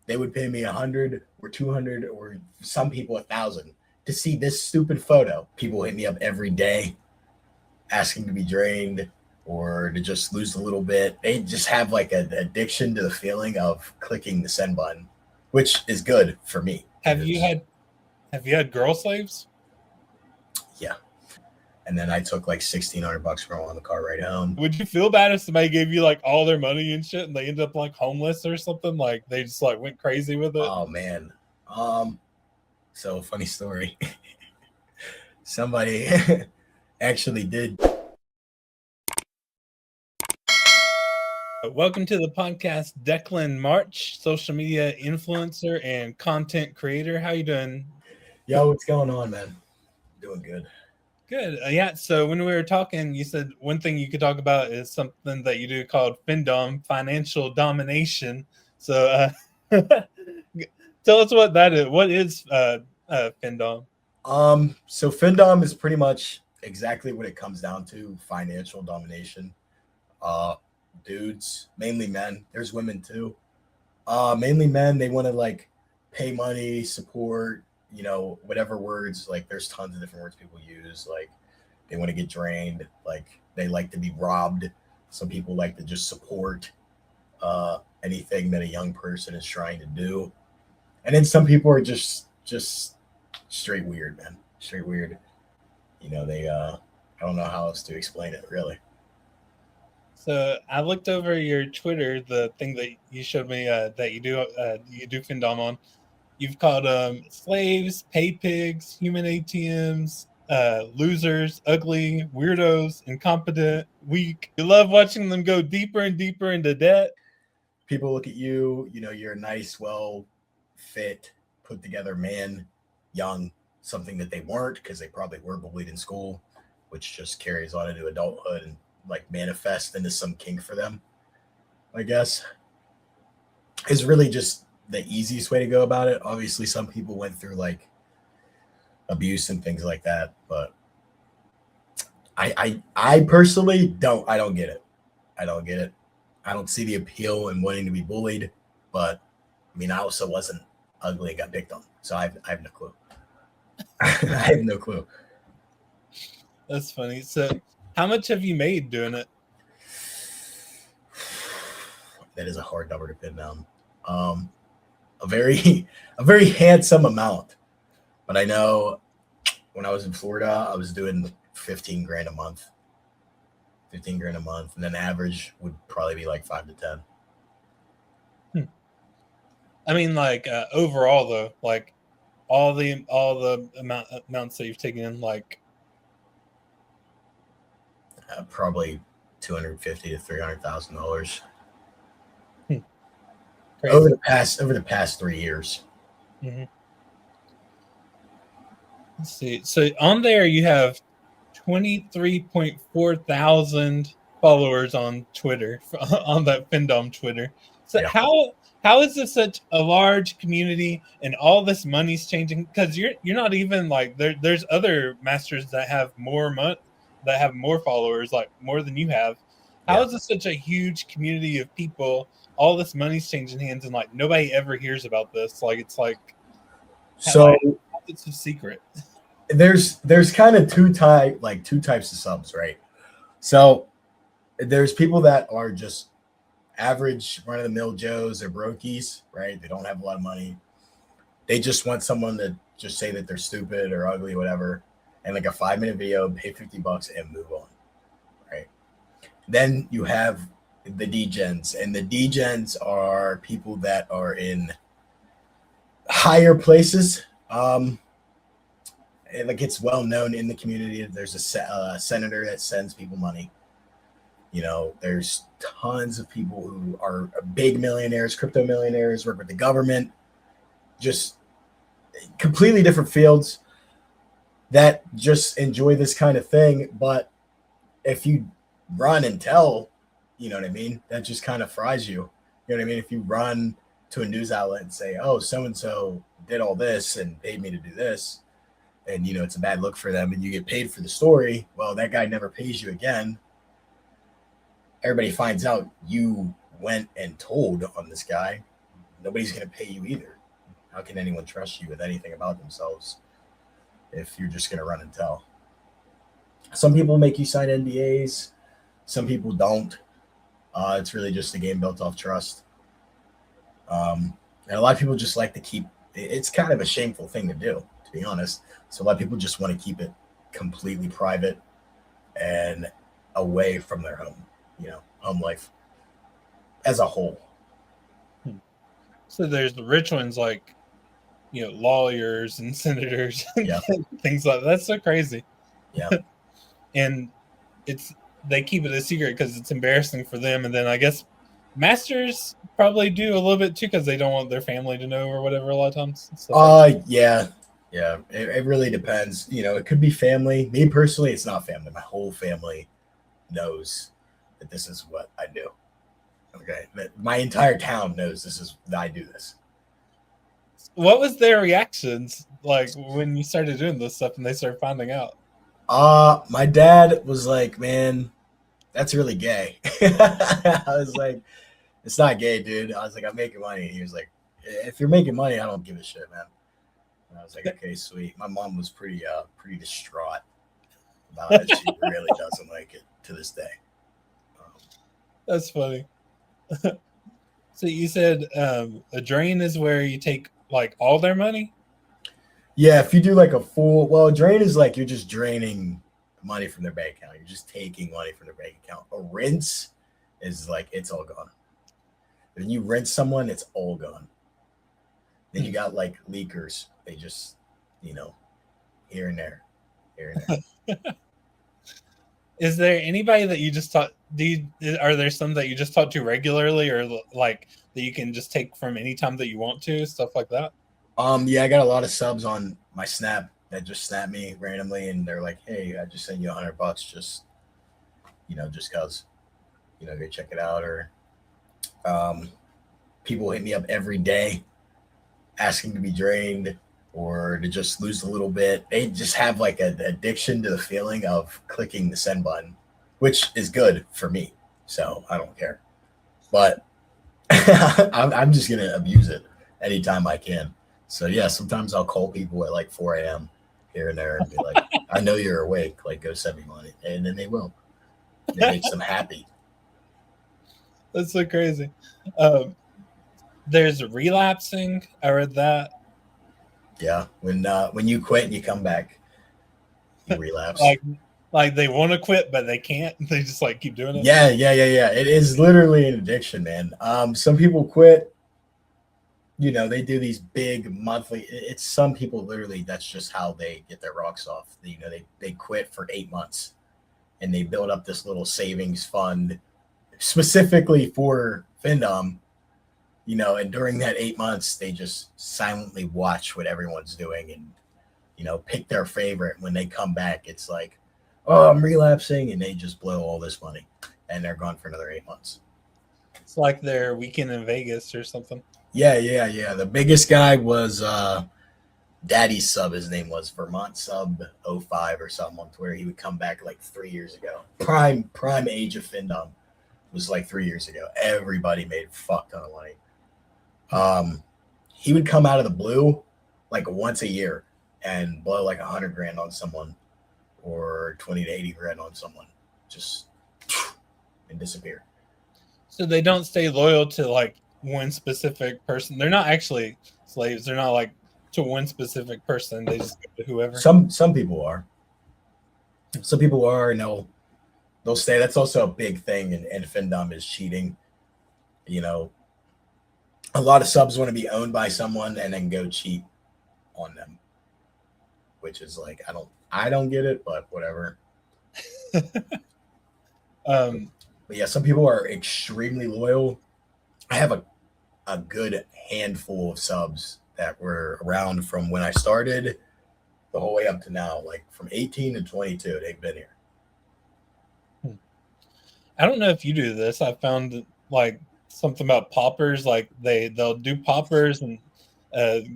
They would pay me 100 or 200 or some people 1,000 to see this stupid photo. People hit me up every day asking to be drained or to just lose a little bit. They just have like an addiction to the feeling of clicking the send button, which is good for me Have you because had have you had girl slaves? yeah. And then I took like $1,600 from them on the car ride home. Would you feel bad if somebody gave you like all their money and shit and they ended up like homeless or something? Like they just like went crazy with it? Oh man. Um. So funny story. Somebody actually did. Welcome to the podcast, Decklin March, social media influencer and content creator. How you doing? Yo, what's going on, man? Doing good. Good. Yeah. So when we were talking, you said one thing you could talk about is something that you do called Findom, financial domination. So tell us what that is. What is Findom? So Findom is pretty much exactly what it comes down to: financial domination. Uh, Dudes, mainly men. There's women too. Mainly men. They want to like pay money, support. Whatever words. Like, there's tons of different words people use. Like, they want to get drained. Like, they like to be robbed. Some people like to just support anything that a young person is trying to do. And then some people are just straight weird, man. Straight weird. They I don't know how else to explain it really. So I looked over your Twitter, the thing that you showed me that you do Findom on. You've called slaves, pay pigs, human ATMs, losers, ugly, weirdos, incompetent, weak. You love watching them go deeper and deeper into debt. People look at you, you're a nice, well fit, put together man, young, something that they weren't because they probably were bullied in school, which just carries on into adulthood and like manifests into some kink for them, I guess, is really just the easiest way to go about it. Obviously, some people went through like abuse and things like that, but I personally don't get it. I don't get it. I don't see the appeal in wanting to be bullied, but I mean, I also wasn't ugly and got picked on, so I have no clue. I have no clue. That's funny. So how much have you made doing it? That is a hard number to pin down. Um, a very a very handsome amount, but I know when I was in Florida, I was doing 15 grand a month, 15 grand a month, and then average would probably be like 5 to 10. Hmm. I mean, like overall though, like all the amounts that you've taken in, like Probably 250 to $300,000 hmm, crazy. over the past 3 years. Hmm. Let's see. So on there you have 23.4 thousand followers on Twitter on that Findom Twitter. So Yeah. how is this such a large community and all this money's changing? Because you're not even like there's other masters that have that have more followers, like more than you have. How Yeah. is this such a huge community of people? All this money's changing hands and like nobody ever hears about this. Like it's So it's a secret. there's kind of two types of subs, right? So there's people that are just average run of the mill Joes or brokies, right? They don't have a lot of money. They just want someone to just say that they're stupid or ugly, whatever, and like a 5 minute video, pay $50 and move on, right? Then you have the degens, and the degens are people that are in higher places. Like, it's well known in the community. There's a senator that sends people money. There's tons of people who are big millionaires, crypto millionaires, work with the government, just completely different fields that just enjoy this kind of thing. But if you run and tell, you know what I mean, that just kind of fries you. You know what I mean? If you run to a news outlet and say, oh, so and so did all this and paid me to do this, and it's a bad look for them, and you get paid for the story, well, that guy never pays you again. Everybody finds out you went and told on this guy. nobody's going to pay you either. How can anyone trust you with anything about themselves if you're just going to run and tell? Some people make you sign NDAs, some people don't. It's really just a game built off trust. And a lot of people just like to keep it's kind of a shameful thing to do, to be honest. So a lot of people just want to keep it completely private and away from their home life as a whole. So there's the rich ones like, lawyers and senators and Yeah. things like that. That's so crazy. Yeah. And they keep it a secret because it's embarrassing for them. And then I guess masters probably do a little bit too because they don't want their family to know or whatever a lot of times. Yeah. It really depends. It could be family. Me personally, it's not family. My whole family knows that this is what I do. Okay, my entire town knows I do this. What was their reactions like when you started doing this stuff and they started finding out? My dad was like, "Man, that's really gay." I was like, "It's not gay, dude." I was like, "I'm making money." He was like, "If you're making money, I don't give a shit, man." And I was like, "Okay, sweet." My mom was pretty distraught about it. She really doesn't like it to this day. That's funny. So you said a drain is where you take like all their money? Yeah, if you do like a drain is like you're just draining money from their bank account. You're just taking money from their bank account. A rinse is like it's all gone. When you rinse someone, it's all gone. Then you got like leakers. They just, here and there. Is there anybody that you just taught? Are there some that you just talk to regularly, or like that you can just take from any time that you want to, stuff like that? Yeah, I got a lot of subs on my Snap that just snap me randomly, and they're like, "Hey, I just sent you $100, just cause, go check it out." Or people hit me up every day asking to be drained or to just lose a little bit. They just have like an addiction to the feeling of clicking the send button, which is good for me. So I don't care. But I'm just going to abuse it anytime I can. So yeah, sometimes I'll call people at like 4 a.m. here and there and be like, "I know you're awake. Like, go send me money." And then they will. It makes them happy. That's so crazy. There's relapsing. I read that. Yeah, when you quit and you come back, you relapse. like they want to quit but they can't. They just like keep doing it. Yeah. It is literally an addiction, man. Some people quit. They do these big monthly. It's some people literally. That's just how they get their rocks off. They quit for 8 months, and they build up this little savings fund specifically for Findom. And during that 8 months, they just silently watch what everyone's doing and, pick their favorite. When they come back, it's like, "Oh, I'm relapsing," and they just blow all this money and they're gone for another 8 months. It's like their weekend in Vegas or something. Yeah. The biggest guy was Daddy's Sub. His name was Vermont Sub 05 or something on Twitter. He would come back like 3 years ago. Prime age of Findom was like 3 years ago. Everybody made a fuck ton of money. He would come out of the blue like once a year and blow like 100 grand on someone or 20 to 80 grand on someone, just and disappear. So they don't stay loyal to like one specific person. They're not actually slaves. They're not like to one specific person. They just go to whoever. Some people are. Some people are, and they'll stay. That's also a big thing in Findom is cheating. A lot of subs want to be owned by someone and then go cheat on them, which is like I don't get it, but whatever. But yeah, some people are extremely loyal. I have a good handful of subs that were around from when I started the whole way up to now, like from 18 to 22. They've been here. I don't know if you do this. I found like something about poppers, like they'll do poppers and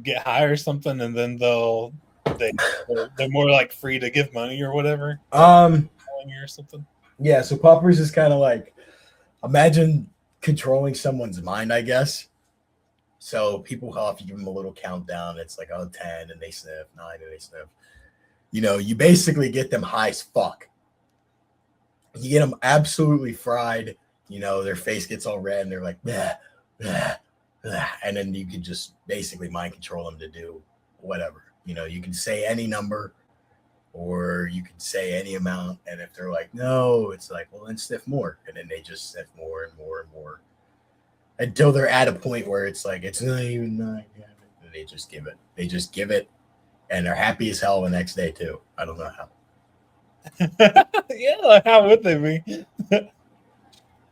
get high or something, and then they're more like free to give money or whatever. Or something. Yeah, so poppers is kind of like, imagine controlling someone's mind, I guess. So people if you give them a little countdown, it's like, oh, 10, and they sniff, 9, and they sniff. You know, you basically get them high as fuck. You get them absolutely fried. You know, their face gets all red, and they're like, bleh, bleh, bleh. And then you can just basically mind control them to do whatever. You know, you can say any number, or you can say any amount, and if they're like, no, it's like, well, then sniff more, and then they just sniff more and more and more until they're at a point where it's like, it's not even 9, and they just give it. They just give it, and they're happy as hell the next day too. I don't know how. Yeah, like, how would they be?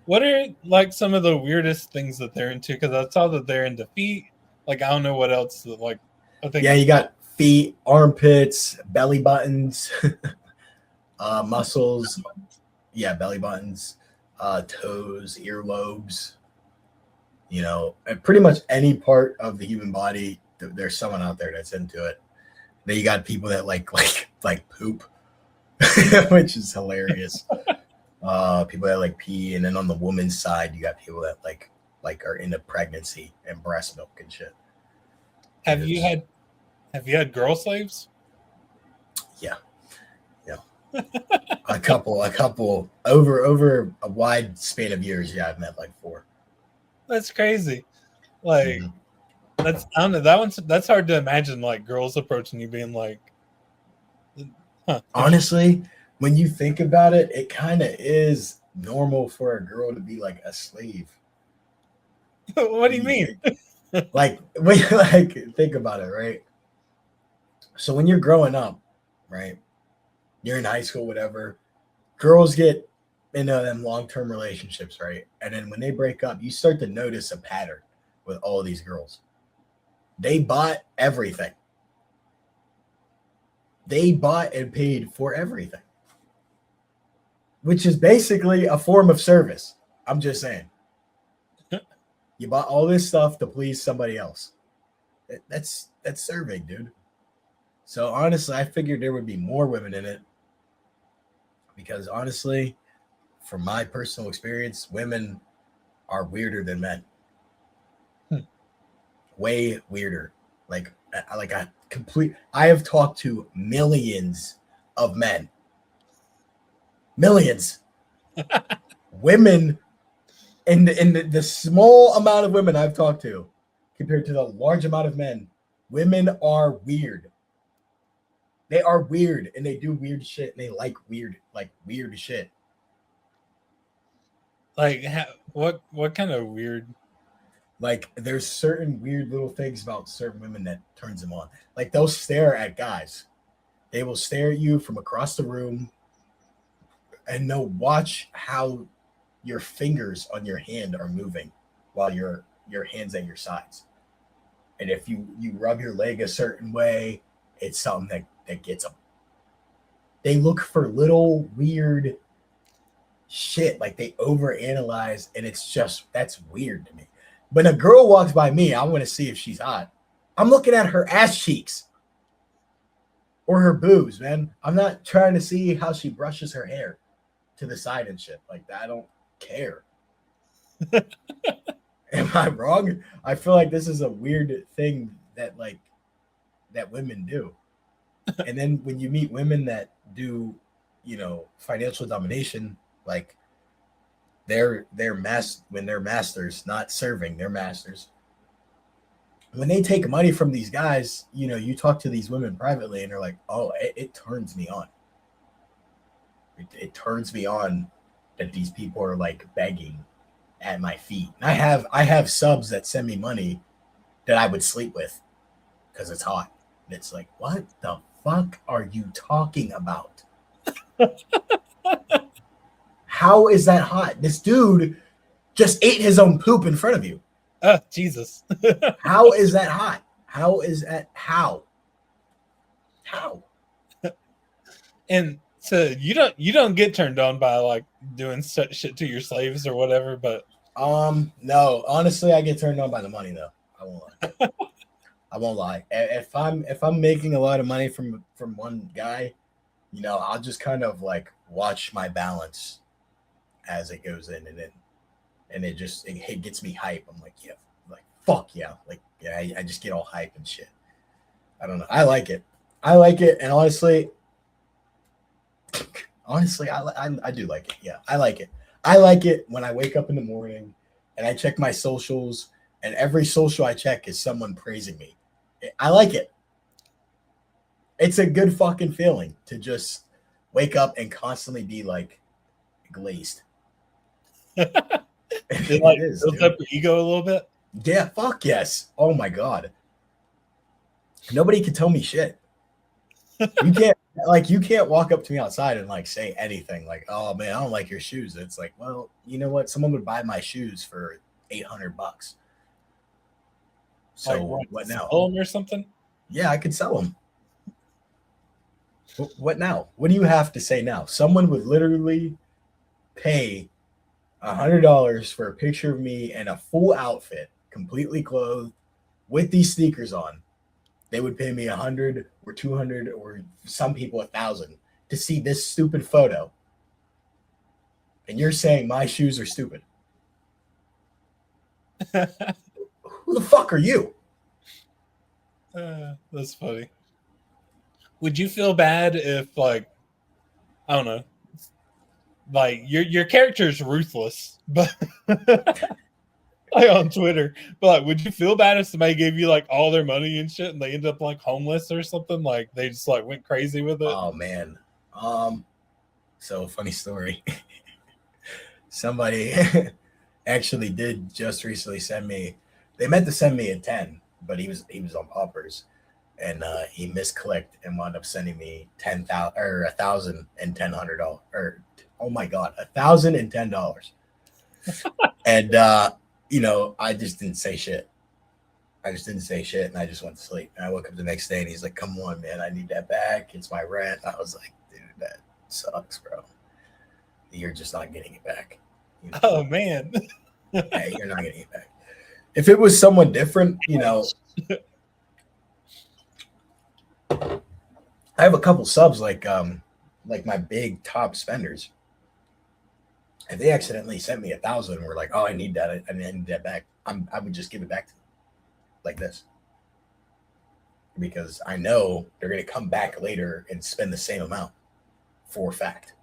What are like some of the weirdest things that they're into? Because I saw that they're into feet. Like I don't know what else. Like I think. Yeah, you got feet, armpits, belly buttons, muscles. Yeah, belly buttons, toes, earlobes. You know, and pretty much any part of the human body. There's someone out there that's into it. Then you got people that like poop, which is hilarious. People that like pee, and then on the woman's side, you got people that like are into pregnancy and breast milk and shit. Have you had girl slaves? Yeah, yeah. a couple over a wide span of years. Yeah, I've met like 4. That's crazy. Like that's I don't know. That's hard to imagine. Like girls approaching you being like, huh. Honestly, when you think about it, it kind of is normal for a girl to be like a slave. What do you mean? Like when like think about it, right? So when you're growing up, right? You're in high school, whatever. Girls get into them long-term relationships, right? And then when they break up, you start to notice a pattern with all these girls. They bought everything. They bought and paid for everything, which is basically a form of service. I'm just saying. You bought all this stuff to please somebody else. That's serving, dude. So honestly, I figured there would be more women in it because honestly, from my personal experience, women are weirder than men. Way weirder. Like a complete. I have talked to millions of men. Millions. Women in the small amount of women I've talked to compared to the large amount of men, women are weird. They are weird and they do weird shit and they like weird shit. Like what kind of weird? Like there's certain weird little things about certain women that turns them on. Like they'll stare at guys. They will stare at you from across the room and they'll watch how your fingers on your hand are moving while your hands at your sides. And if you rub your leg a certain way, it's something that gets them. They look for little weird shit, like they overanalyze, and it's just that's weird to me. When a girl walks by me, I want to see if she's hot. I'm looking at her ass cheeks or her boobs, man. I'm not trying to see how she brushes her hair to the side and shit like that. I don't care. Am I wrong? I feel like this is a weird thing that women do. And then when you meet women that do, financial domination, like they're when they're masters, not serving, they're masters. When they take money from these guys, you talk to these women privately and they're like, oh, it turns me on. It turns me on that these people are like begging at my feet. And I have subs that send me money that I would sleep with because it's hot. And it's like, what the fuck are you talking about? How is that hot? This dude just ate his own poop in front of you. Oh, Jesus. How is that hot? How is that? How? And so you don't get turned on by like doing such shit to your slaves or whatever, but no, honestly, I get turned on by the money though. I won't lie. I won't lie. If I'm making a lot of money from one guy, I'll just kind of like watch my balance as it goes in and it gets me hype. I'm like, yeah, like fuck yeah. Like, yeah, I just get all hype and shit. I don't know. I like it. And honestly, I do like it. Yeah, I like it. I like it when I wake up in the morning and I check my socials, and every social I check is someone praising me. I like it. It's a good fucking feeling to just wake up and constantly be like glazed. It It like is, builds dude. up your ego a little bit. Yeah, fuck yes. Oh my god. Nobody can tell me shit. You can't walk up to me outside and like say anything like, "Oh man, I don't like your shoes." It's like, well, you know what? Someone would buy my shoes for $800. Like So what now? sell them or something. Yeah, I could sell them. What now? What do you have to say now? Someone would literally pay $100 for a picture of me in a full outfit, completely clothed, with these sneakers on. They would pay me 100 or 200 or some people 1,000 to see this stupid photo. And you're saying my shoes are stupid. Who the fuck are you? That's funny. Would you feel bad if, like, I don't know, like your character is ruthless, but like on Twitter, but like, would you feel bad if somebody gave you like all their money and shit, and they end up like homeless or something? Like they just like went crazy with it. Oh man. So funny story. Somebody actually did just recently send me. They meant to send me a 10, but he was on poppers, and he misclicked and wound up sending me 10,000 or $1,010 or oh my god, $1,010. And I just didn't say shit. I just didn't say shit, and I just went to sleep. And I woke up the next day, and he's like, "Come on, man, I need that back. It's my rent." I was like, "Dude, that sucks, bro. You're just not getting it back." You know? Oh man. Hey, you're not getting it back. If it was someone different, I have a couple subs like my big top spenders. If they accidentally sent me 1,000 and were like, "Oh, I need that. I need that back," I would just give it back to them like this, because I know they're gonna come back later and spend the same amount for a fact.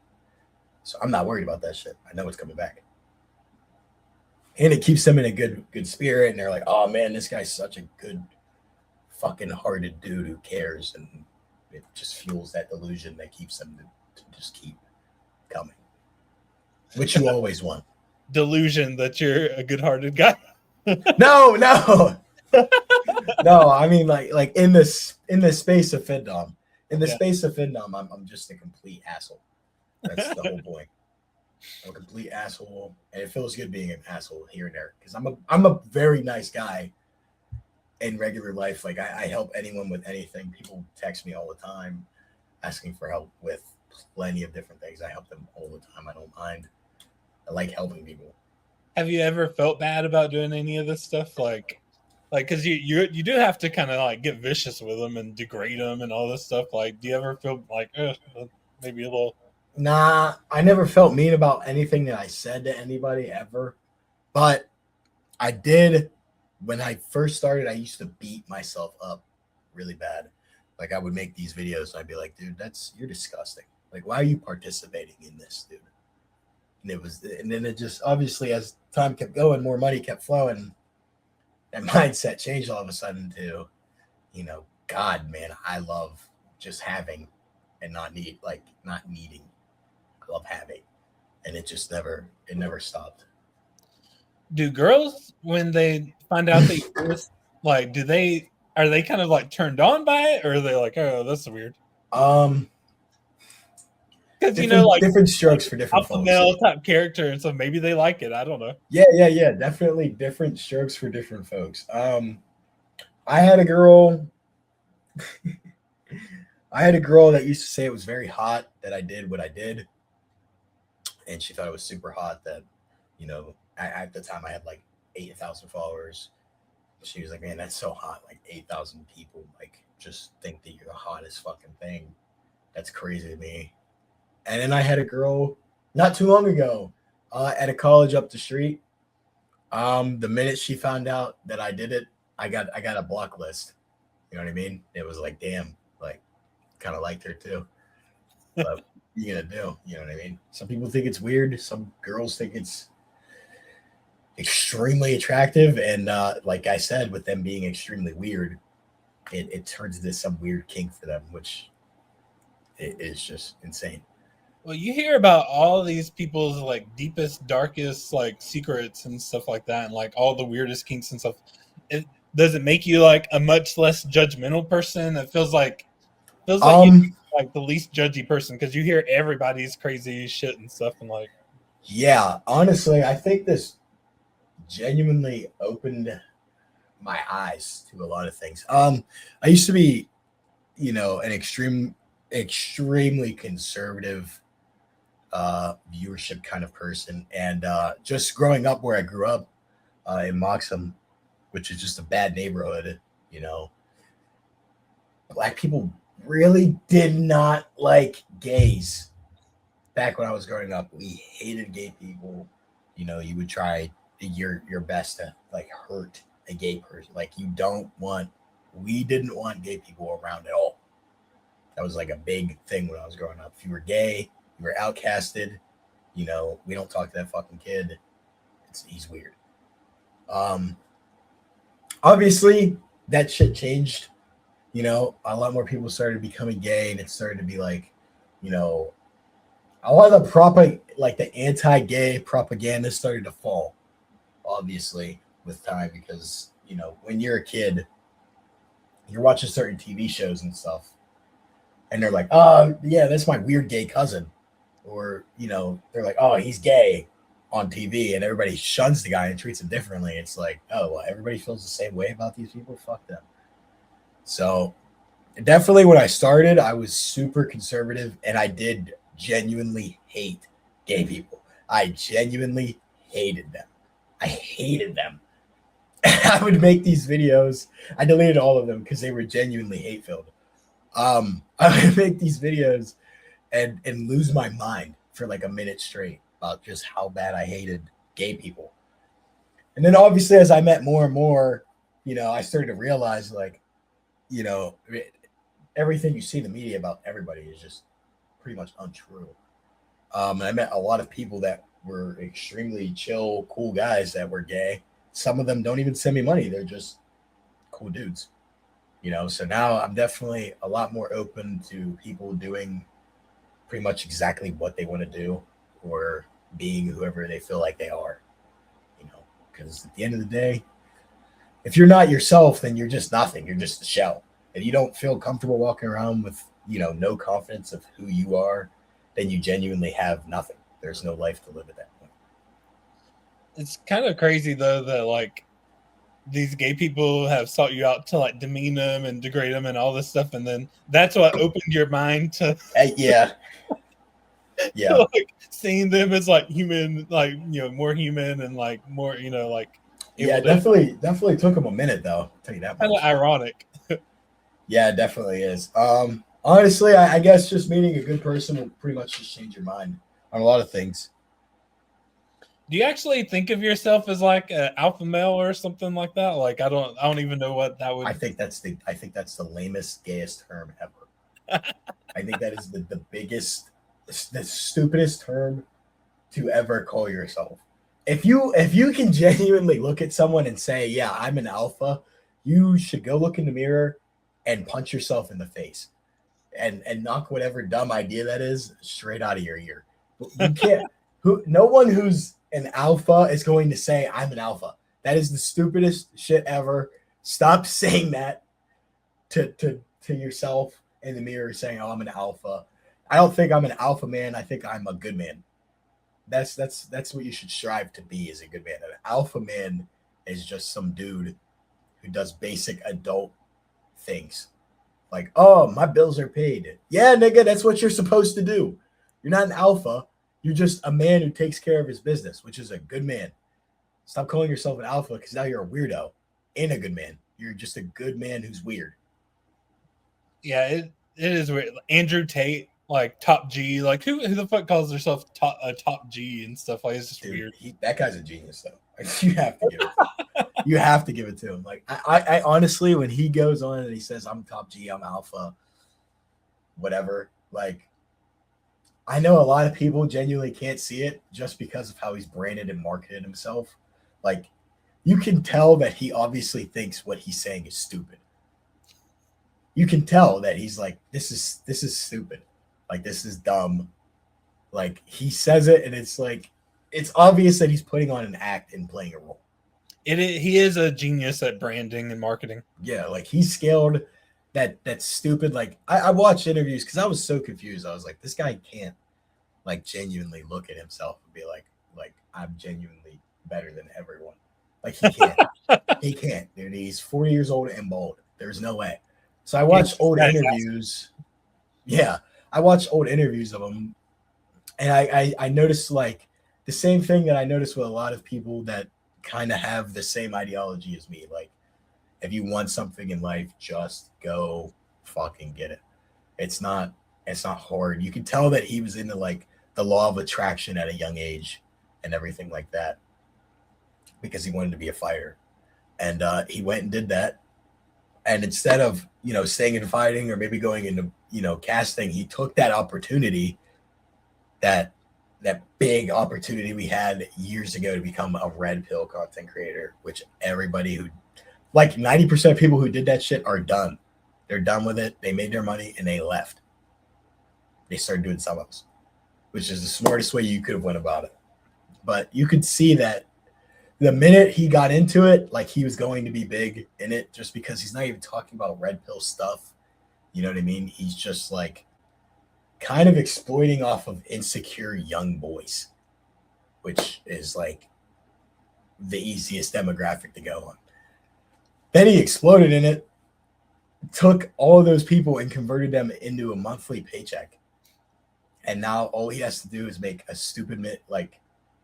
So I'm not worried about that shit. I know it's coming back. And it keeps them in a good spirit, and they're like, "Oh man, this guy's such a good fucking hearted dude who cares," and it just fuels that delusion that keeps them to just keep coming, which you always want. Delusion that you're a good-hearted guy. No, no. I mean, like in this space of Findom, Yeah. I'm just a complete asshole. That's the whole point. I'm a complete asshole, and it feels good being an asshole here and there because I'm a very nice guy in regular life. Like I help anyone with anything. People text me all the time asking for help with plenty of different things. I help them all the time. I don't mind. I like helping people. Have you ever felt bad about doing any of this stuff? Like, because you do have to kind of like get vicious with them and degrade them and all this stuff. Like, do you ever feel like maybe a little? Nah, I never felt mean about anything that I said to anybody ever. But I did when I first started. I used to beat myself up really bad. Like I would make these videos and I'd be like, "Dude, you're disgusting. Like, why are you participating in this, dude?" And then it just obviously as time kept going, more money kept flowing. That mindset changed all of a sudden to, God, man, I love just having and not needing. I love having, and it never stopped. Do girls, when they find out that you do this, like, are they kind of like turned on by it, or are they like, "Oh, that's weird"? Because like Different strokes for different alpha folks. male type character, and so maybe they like it. I don't know. Yeah. Definitely different strokes for different folks. I had a girl. I had a girl that used to say it was very hot that I did what I did, and she thought it was super hot that, at the time I had like 8,000 followers. She was like, "Man, that's so hot! Like 8,000 people like just think that you're the hottest fucking thing. That's crazy to me." And then I had a girl not too long ago at a college up the street. The minute she found out that I did it, I got a block list. You know what I mean? It was like, damn, like kind of liked her too. But what you gonna do? You know what I mean? Some people think it's weird. Some girls think it's extremely attractive, and like I said, with them being extremely weird, it turns into some weird kink for them, which is just insane. Well, you hear about all these people's like deepest, darkest like secrets and stuff like that, and like all the weirdest kinks and stuff. It does it make you like a much less judgmental person? It feels like you Um, like the least judgy person because you hear everybody's crazy shit and stuff, and like yeah, honestly, I think this genuinely opened my eyes to a lot of things. I used to be, an extremely conservative viewership kind of person, and just growing up where I grew up in Moxham, which is just a bad neighborhood, you know, black people really did not like gays. Back when I was growing up, we hated gay people. You would try your best to like hurt a gay person. Like you don't want we didn't want gay people around at all. That was like a big thing when I was growing up. If you were gay, you were outcasted. We don't talk to that fucking kid. He's weird. Um, Obviously that shit changed. A lot more people started becoming gay, and it started to be like, you know, a lot of the like the anti-gay propaganda started to fall, obviously, with time because when you're a kid, you're watching certain TV shows and stuff, and they're like, oh yeah, that's my weird gay cousin, or they're like, oh, he's gay on TV, and everybody shuns the guy and treats him differently. It's like, oh, well, everybody feels the same way about these people. Fuck them. So definitely when I started, I was super conservative, and I did genuinely hate gay people. I genuinely hated them. I hated them. I would make these videos. I deleted all of them because they were genuinely hate filled. I would make these videos and lose my mind for like a minute straight about just how bad I hated gay people. And then obviously as I met more and more, I started to realize like, you know, everything you see in the media about everybody is just pretty much untrue. And I met a lot of people that were extremely chill, cool guys that were gay. Some of them don't even send me money. They're just cool dudes. So now I'm definitely a lot more open to people doing pretty much exactly what they want to do or being whoever they feel like they are, because at the end of the day, if you're not yourself, then you're just nothing. You're just a shell. If you don't feel comfortable walking around with, no confidence of who you are, then you genuinely have nothing. There's no life to live at that point. it's kind of crazy though that like these gay people have sought you out to like demean them and degrade them and all this stuff, and then that's what opened your mind to, Yeah. Yeah. to like seeing them as like human, like more human and like more like Yeah, able to. definitely took him a minute though. I'll tell you that Kind of much. ironic. Yeah, it definitely is. Honestly, I guess just meeting a good person will pretty much just change your mind on a lot of things. Do you actually think of yourself as like an alpha male or something like that? Like I don't even know what that would. I think that's the lamest, gayest term ever. I think that is the biggest, the stupidest term to ever call yourself. If you can genuinely look at someone and say, "Yeah, I'm an alpha," you should go look in the mirror and punch yourself in the face and knock whatever dumb idea that is straight out of your ear. You can't. No one who's an alpha is going to say, "I'm an alpha." That is the stupidest shit ever. Stop saying that to yourself in the mirror, saying, "Oh, I'm an alpha." I don't think I'm an alpha man. I think I'm a good man. That's what you should strive to be as a good man. An alpha man is just some dude who does basic adult things. Like, oh, my bills are paid. Yeah, nigga, that's what you're supposed to do. You're not an alpha. You're just a man who takes care of his business, which is a good man. Stop calling yourself an alpha because now you're a weirdo and a good man. You're just a good man who's weird. Yeah, it is weird. Andrew Tate, like top G, like who the fuck calls herself top G and stuff like it's just Dude, weird. that guy's a genius, though. You have to give it to him. You have to give it to him. Like I honestly, when he goes on and he says, I'm top G, I'm alpha, whatever, like I know a lot of people genuinely can't see it just because of how he's branded and marketed himself. Like you can tell that he obviously thinks what he's saying is stupid. You can tell that he's like, this is stupid. Like this is dumb. Like he says it and it's like it's obvious that he's putting on an act and playing a role. He is a genius at branding and marketing. Yeah, like he scaled that stupid. Like I watched interviews because I was so confused. I was like, this guy can't like genuinely look at himself and be like I'm genuinely better than everyone. Like he can't. He can't, dude. He's 40 years old and bald. There's no way. So I watched old interviews. Yeah, I watched old interviews of him, and I noticed like the same thing that I noticed with a lot of people that kind of have the same ideology as me. Like, if you want something in life, just go fucking get it. It's not hard. You can tell that he was into like the law of attraction at a young age and everything like that because he wanted to be a fighter, and he went and did that. And instead of staying in fighting or maybe going into casting, he took that opportunity, that big opportunity we had years ago to become a red pill content creator, which everybody who like 90% of people who did that shit are done. They're done with it. They made their money and they left. They started doing something else, which is the smartest way you could have went about it. But you could see that the minute he got into it, like he was going to be big in it, just because he's not even talking about red pill stuff. You know what I mean? He's just like kind of exploiting off of insecure young boys, which is like the easiest demographic to go on. Then he exploded in it, took all of those people and converted them into a monthly paycheck. And now all he has to do is make a stupid like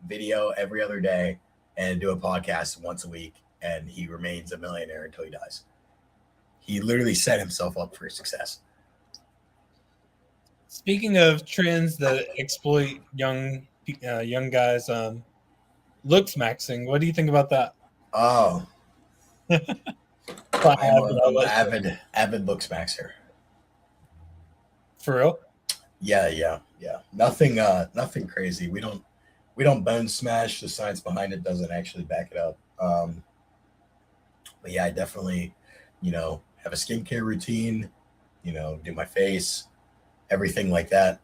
video every other day and do a podcast once a week, and he remains a millionaire until he dies. He literally set himself up for success. Speaking of trends that exploit young guys, Looksmaxxing. What do you think about that? Oh, I'm an avid Looksmaxxer. For real? Yeah. Nothing crazy. We don't bone smash. The science behind it doesn't actually back it up. But yeah, I definitely, have a skincare routine, do my face, everything like that.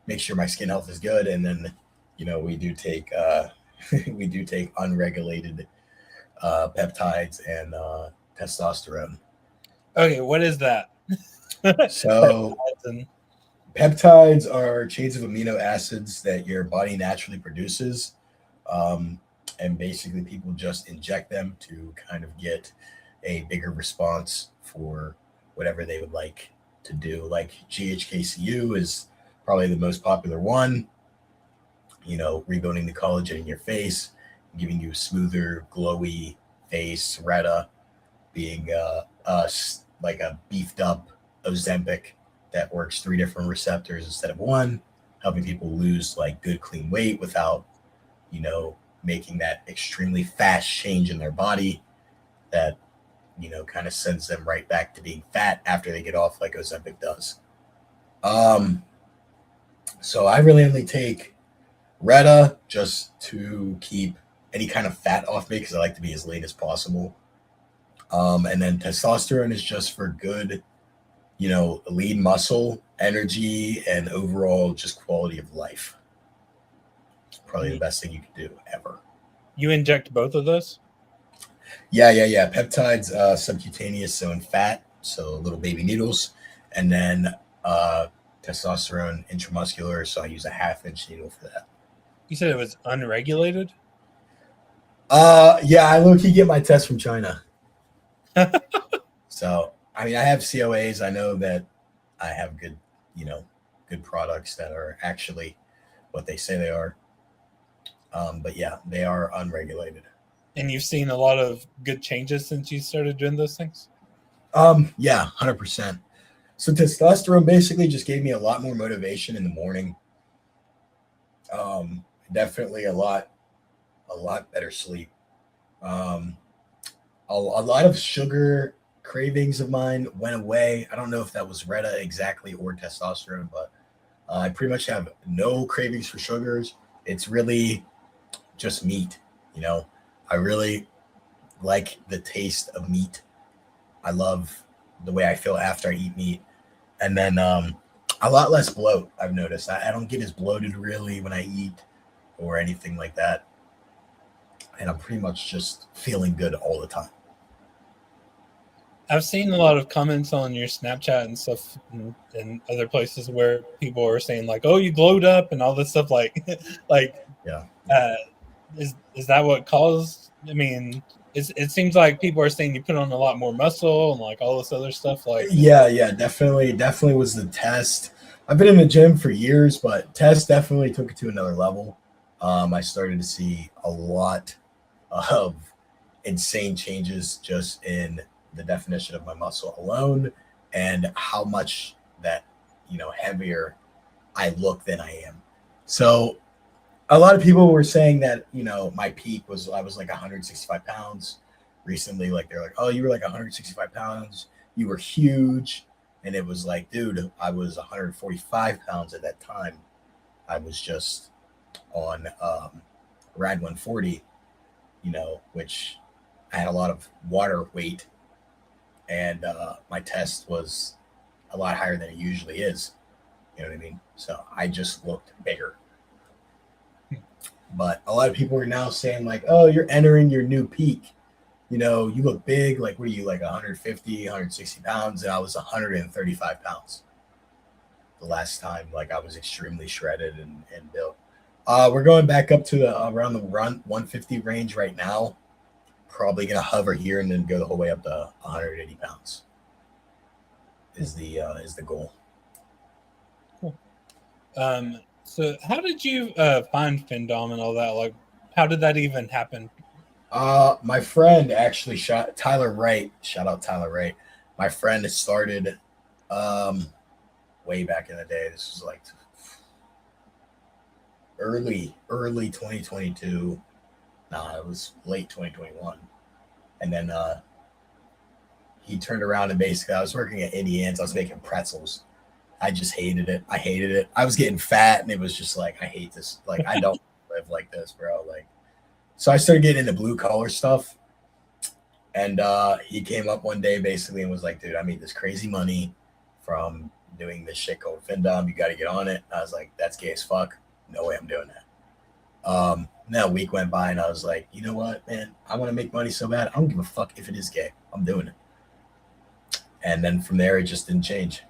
Make sure my skin health is good. And then, we do take, we do take unregulated peptides and testosterone. Okay, what is that? So peptides are chains of amino acids that your body naturally produces. And basically people just inject them to kind of get a bigger response for whatever they would like to do. Like GHKCU is probably the most popular one, rebuilding the collagen in your face, giving you a smoother, glowy face. Retta being like a beefed up Ozempic that works 3 different receptors instead of one, helping people lose like good clean weight without, making that extremely fast change in their body that, kind of sends them right back to being fat after they get off like Ozempic does. So I really only take Retta just to keep any kind of fat off me because I like to be as lean as possible. And then testosterone is just for good, lean muscle, energy, and overall just quality of life. Probably the best thing you can do ever. You inject both of those? Yeah. Peptides, subcutaneous, so in fat, so little baby needles, and then testosterone intramuscular, so I use a 1/2-inch needle for that. You said it was unregulated? Yeah, I low-key get my test from China. So, I mean, I have COAs. I know that I have good, good products that are actually what they say they are. But yeah, they are unregulated. And you've seen a lot of good changes since you started doing those things? Yeah, 100%. So testosterone basically just gave me a lot more motivation in the morning. Definitely a lot a lot better sleep. Um, a lot of sugar cravings of mine went away. I don't know if that was Retta exactly or testosterone, but I pretty much have no cravings for sugars. It's really just meat. You know, I really like the taste of meat. I love the way I feel after I eat meat. And then a lot less bloat, I've noticed. I don't get as bloated really when I eat or anything like that. And I'm pretty much just feeling good all the time. I've seen a lot of comments on your Snapchat and stuff and other places where people are saying like, "Oh, you glowed up" and all this stuff. Like, like, Yeah. uh, is that what caused? I mean, it seems like people are saying you put on a lot more muscle and like all this other stuff. Like, Yeah, definitely was the test. I've been in the gym for years, but test definitely took it to another level. I started to see a lot of insane changes just in the definition of my muscle alone and how much that, heavier I look than I am. So a lot of people were saying that, my peak was I was like 165 pounds recently. Like they're like, oh, you were like 165 pounds. You were huge. And it was like, dude, I was 145 pounds at that time. I was just on Rad 140, which I had a lot of water weight, and my test was a lot higher than it usually is. You know what I mean? So I just looked bigger. But a lot of people are now saying like, "Oh, you're entering your new peak. You look big. Like, what are you like 150, 160 pounds?" And I was 135 pounds the last time. Like, I was extremely shredded and built. We're going back up to around the 150 range right now. Probably gonna hover here and then go the whole way up to 180 pounds. Is the goal. cool. So how did you find Findom and all that? Like, how did that even happen? My friend actually shot Tyler Wright. Shout out Tyler Wright. My friend started um, way back in the day. This was like early 2022. Nah, it was late 2021. And then he turned around and basically I was working at Indiana's. I was making pretzels. I just hated it. I hated it. I was getting fat and it was just like, I hate this. Like, I don't live like this, bro. Like, so I started getting into blue collar stuff. And he came up one day basically and was like, dude, I made this crazy money from doing this shit called Findom. You got to get on it. I was like, that's gay as fuck. No way I'm doing that. Then a week went by and I was like, you know what, man? I want to make money so bad. I don't give a fuck if it is gay. I'm doing it. And then from there, it just didn't change.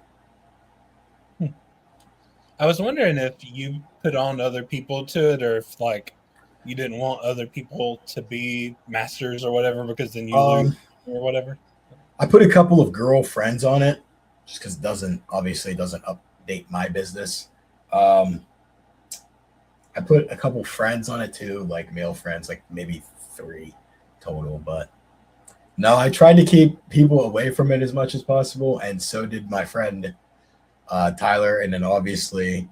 I was wondering if you put on other people to it, or if like you didn't want other people to be masters or whatever, because then you lose or whatever. I put a couple of girlfriends on it just because it doesn't update my business. I put a couple friends on it too, like male friends, like maybe 3 total. But no, I tried to keep people away from it as much as possible, and so did my friend Tyler. And then obviously,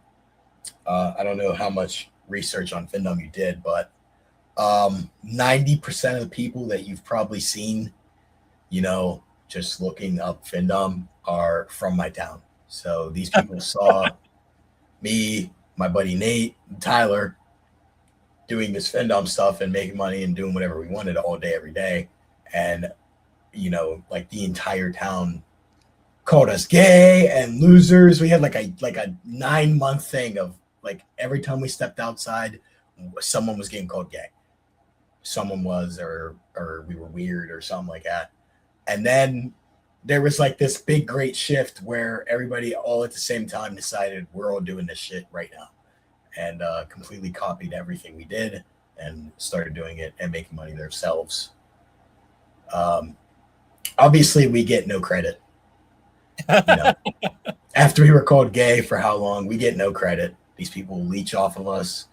I don't know how much research on Findom you did, but 90% of the people that you've probably seen, just looking up Findom are from my town. So these people saw me, my buddy Nate, and Tyler doing this Findom stuff and making money and doing whatever we wanted all day, every day. And, like the entire town called us gay and losers. We had like a 9-month thing of like every time we stepped outside, someone was getting called gay. Someone was, or we were weird or something like that. And then there was like this big great shift where everybody all at the same time decided we're all doing this shit right now, and completely copied everything we did and started doing it and making money themselves. Obviously we get no credit. After we were called gay for how long, we get no credit. These people leech off of us,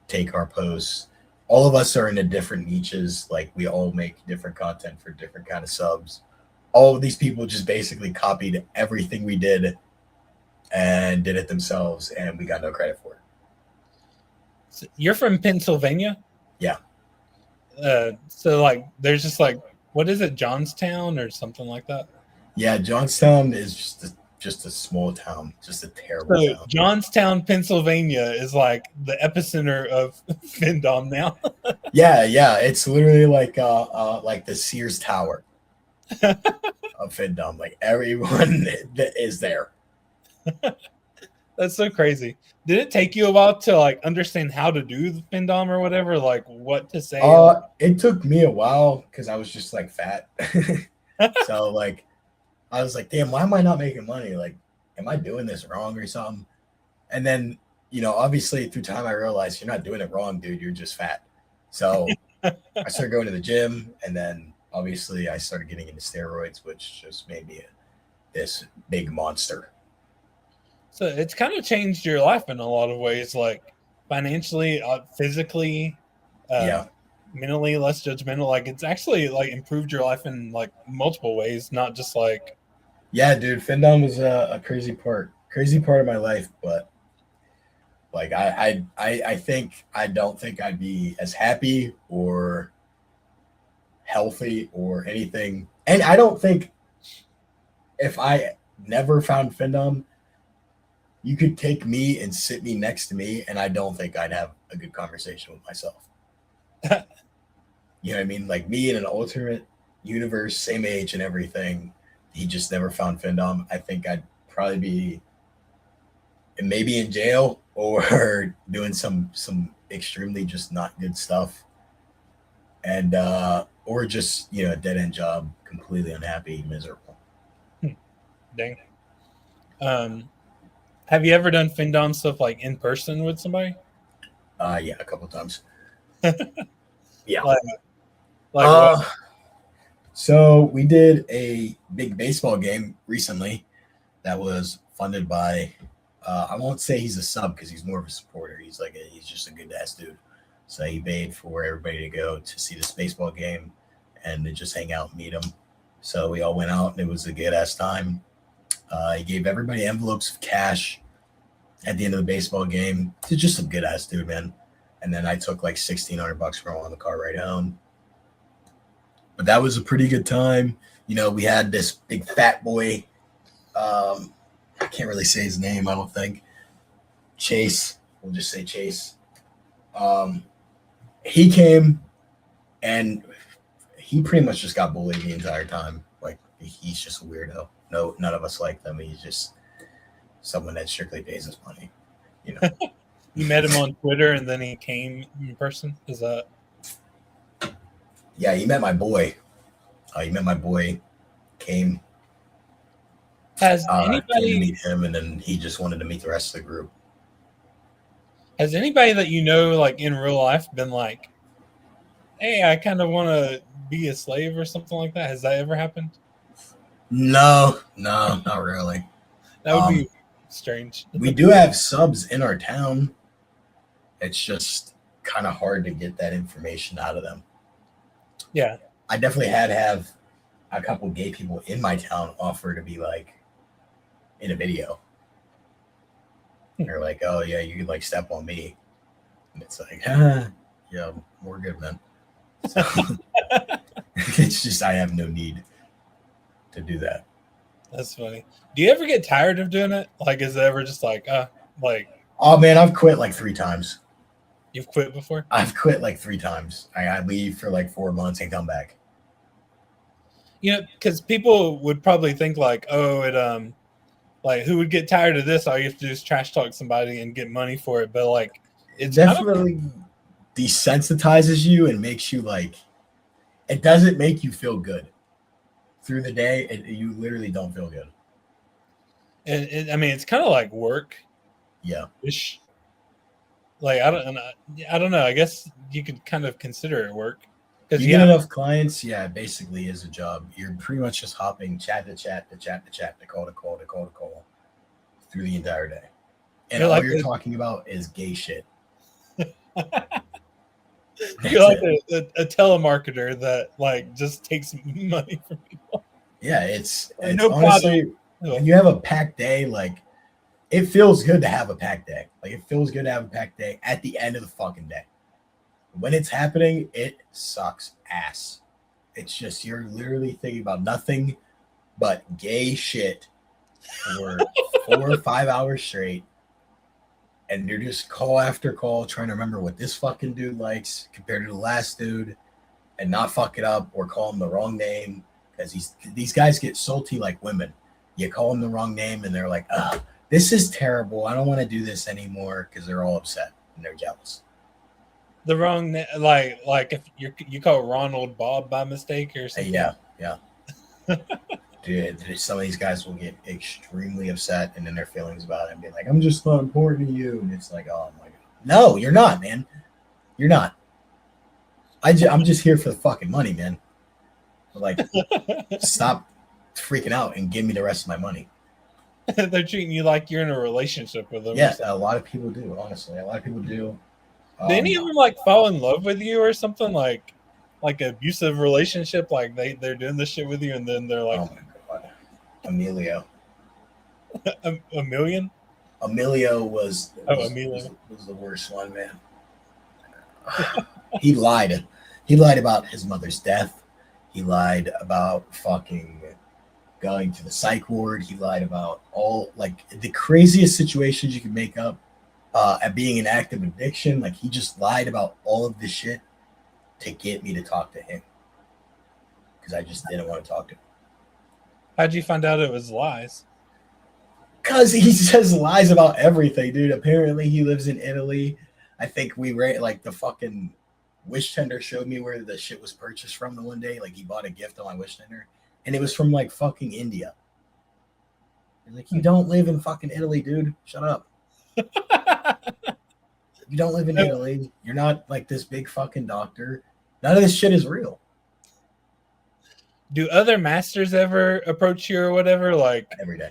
take our posts. All of us are into different niches. Like, we all make different content for different kind of subs. All of these people just basically copied everything we did and did it themselves, and we got no credit for it. So you're from Pennsylvania? Yeah. So like, there's just like, what is it, Johnstown or something like that? Yeah, Johnstown is just a small town, just a terrible So town. Johnstown, Pennsylvania is like the epicenter of Findom now. Yeah, yeah, it's literally like the Sears Tower of Findom. Like everyone that is there. That's so crazy. Did it take you a while to like understand how to do the Findom or whatever? Like what to say? It took me a while because I was just like fat. So like I was like, damn, why am I not making money? Like, am I doing this wrong or something? And then, obviously through time I realized you're not doing it wrong, dude. You're just fat. So I started going to the gym, and then obviously I started getting into steroids, which just made me this big monster. So it's kind of changed your life in a lot of ways, like financially, physically, Yeah. mentally, less judgmental. Like it's actually like improved your life in like multiple ways, not just like Yeah, dude. Findom was a crazy part of my life, but like I think I don't think I'd be as happy or healthy or anything. And I don't think if I never found Findom, you could take me and sit me next to me, and I don't think I'd have a good conversation with myself. You know what I mean? Like me in an alternate universe, same age and everything. He just never found Findom. I think I'd probably be maybe in jail or doing some extremely just not good stuff, and or just a dead end job, completely unhappy, miserable. dang. Um, have you ever done Findom stuff like in person with somebody? Yeah, a couple times. Yeah. Like like what? Uh, so we did a big baseball game recently that was funded by. I won't say he's a sub because he's more of a supporter. He's just a good ass dude. So he paid for everybody to go to see this baseball game and to just hang out and meet him. So we all went out and it was a good ass time. He gave everybody envelopes of cash at the end of the baseball game. He's just a good ass dude, man. And then I took like $1,600 from him on the car ride home. But that was a pretty good time. We had this big fat boy. I can't really say his name, I don't think. Chase. We'll just say Chase. He came and he pretty much just got bullied the entire time. Like he's just a weirdo. No, none of us like them. He's just someone that strictly pays us money. You met him on Twitter and then he came in person? Is that Yeah, he met my boy. Came has came to anybody meet him, and then he just wanted to meet the rest of the group. has anybody that you know like in real life been like, hey, I kind of want to be a slave or something like that? Has that ever happened? No, not really. That would be strange. We do have subs in our town. It's just kind of hard to get that information out of them. Yeah. I definitely had to have a couple gay people in my town offer to be like in a video. They're like, oh yeah, you could like step on me. And it's like, yeah, we're good, man. So it's just I have no need to do that. That's funny. Do you ever get tired of doing it? Like, is it ever just like, Oh man, I've quit like 3 times. you've quit before? I've quit like 3 times. I leave for like 4 months and come back. Because people would probably think like, oh, it like who would get tired of this? All you have to do is trash talk somebody and get money for it. But like, It definitely desensitizes you and makes you like. It doesn't make you feel good through the day. You literally don't feel good. I mean, it's kind of like work. Yeah. Ish. Like I don't know. I guess you could kind of consider it work Because you get enough clients, yeah, it basically is a job. You're pretty much just hopping chat to chat to chat to chat to call to call to call to call through the entire day. And all you're talking about is gay shit. You're like a telemarketer that like just takes money from people. Yeah, it's no honestly when you have a packed day, like it feels good to have a packed day. Like it feels good to have a packed day at the end of the fucking day. When it's happening, it sucks ass. It's just you're literally thinking about nothing but gay shit for 4 or 5 hours straight, and you're just call after call trying to remember what this fucking dude likes compared to the last dude, and not fuck it up or call him the wrong name because these guys get salty like women. You call them the wrong name and they're like, "Ah, this is terrible. I don't want to do this anymore," because they're all upset and they're jealous. The wrong like if you call Ronald Bob by mistake or something. Yeah. Dude, some of these guys will get extremely upset and in their feelings about it and be like, "I'm just not important to you," and it's like, "Oh my god, no, you're not, man. You're not. I'm just here for the fucking money, man. Like, stop freaking out and give me the rest of my money." They're treating you like you're in a relationship with them. Yeah, a lot of people do. Honestly, a lot of people do. Do any of them like fall in love with you or something like an abusive relationship? Like they're doing this shit with you, and then they're like, "Oh my god, Emilio." a million. Emilio was the worst one, man. He lied. He lied about his mother's death. He lied about fucking going to the psych ward. He lied about all like the craziest situations you can make up. At being an active addiction, like he just lied about all of this shit to get me to talk to him because I just didn't want to talk to him. How'd you find out it was lies? Because he says lies about everything, dude. Apparently, he lives in Italy. I think we rate like the fucking wish tender showed me where the shit was purchased from the one day. Like he bought a gift on my wish tender, and it was from like fucking India. Like, you don't live in fucking Italy, dude. Shut up. You don't live in Italy. You're not like this big fucking doctor. None of this shit is real. Do other masters ever approach you or whatever? Like every day.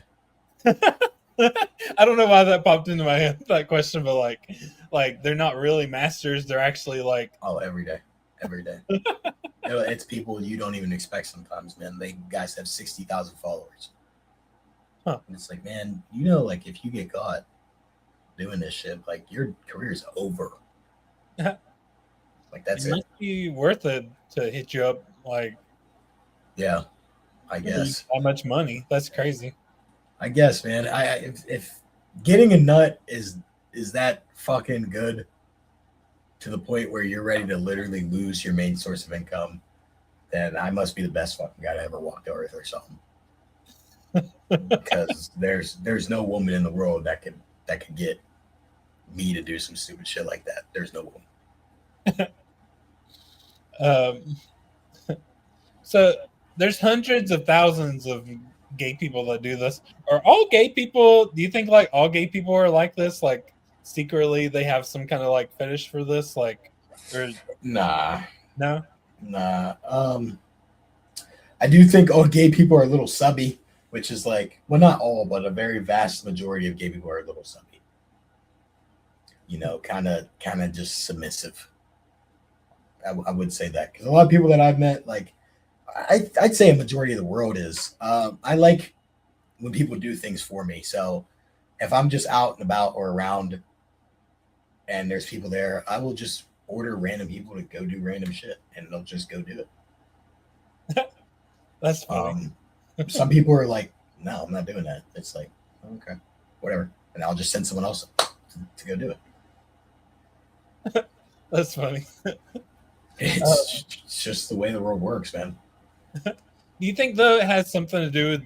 I don't know why that popped into my head, that question, but like they're not really masters. They're actually like every day. It's people you don't even expect sometimes, man. They guys have 60,000 followers. Huh. And it's like, man, like if you get caught doing this shit, like your career's over. Like that's it. Must be worth it to hit you up, like. Yeah, I guess. How much money? That's crazy. I guess, man. If getting a nut is that fucking good to the point where you're ready to literally lose your main source of income, then I must be the best fucking guy to ever walk the earth or something. Because there's no woman in the world that could get me to do some stupid shit like that. There's no woman. So there's hundreds of thousands of gay people that do this. Are all gay people? Do you think like all gay people are like this? Like secretly they have some kind of like fetish for this? Like, or nah. I do think all gay people are a little subby, which is like, well, not all, but a very vast majority of gay people are a little subby. Kind of just submissive. I would say that because a lot of people that I've met, like, I'd say a majority of the world is. I like when people do things for me. So if I'm just out and about or around and there's people there, I will just order random people to go do random shit and they'll just go do it. That's funny. Some people are like, no, I'm not doing that. It's like, okay, whatever. And I'll just send someone else to go do it. That's funny. It's just the way the world works, man. Do you think though it has something to do with?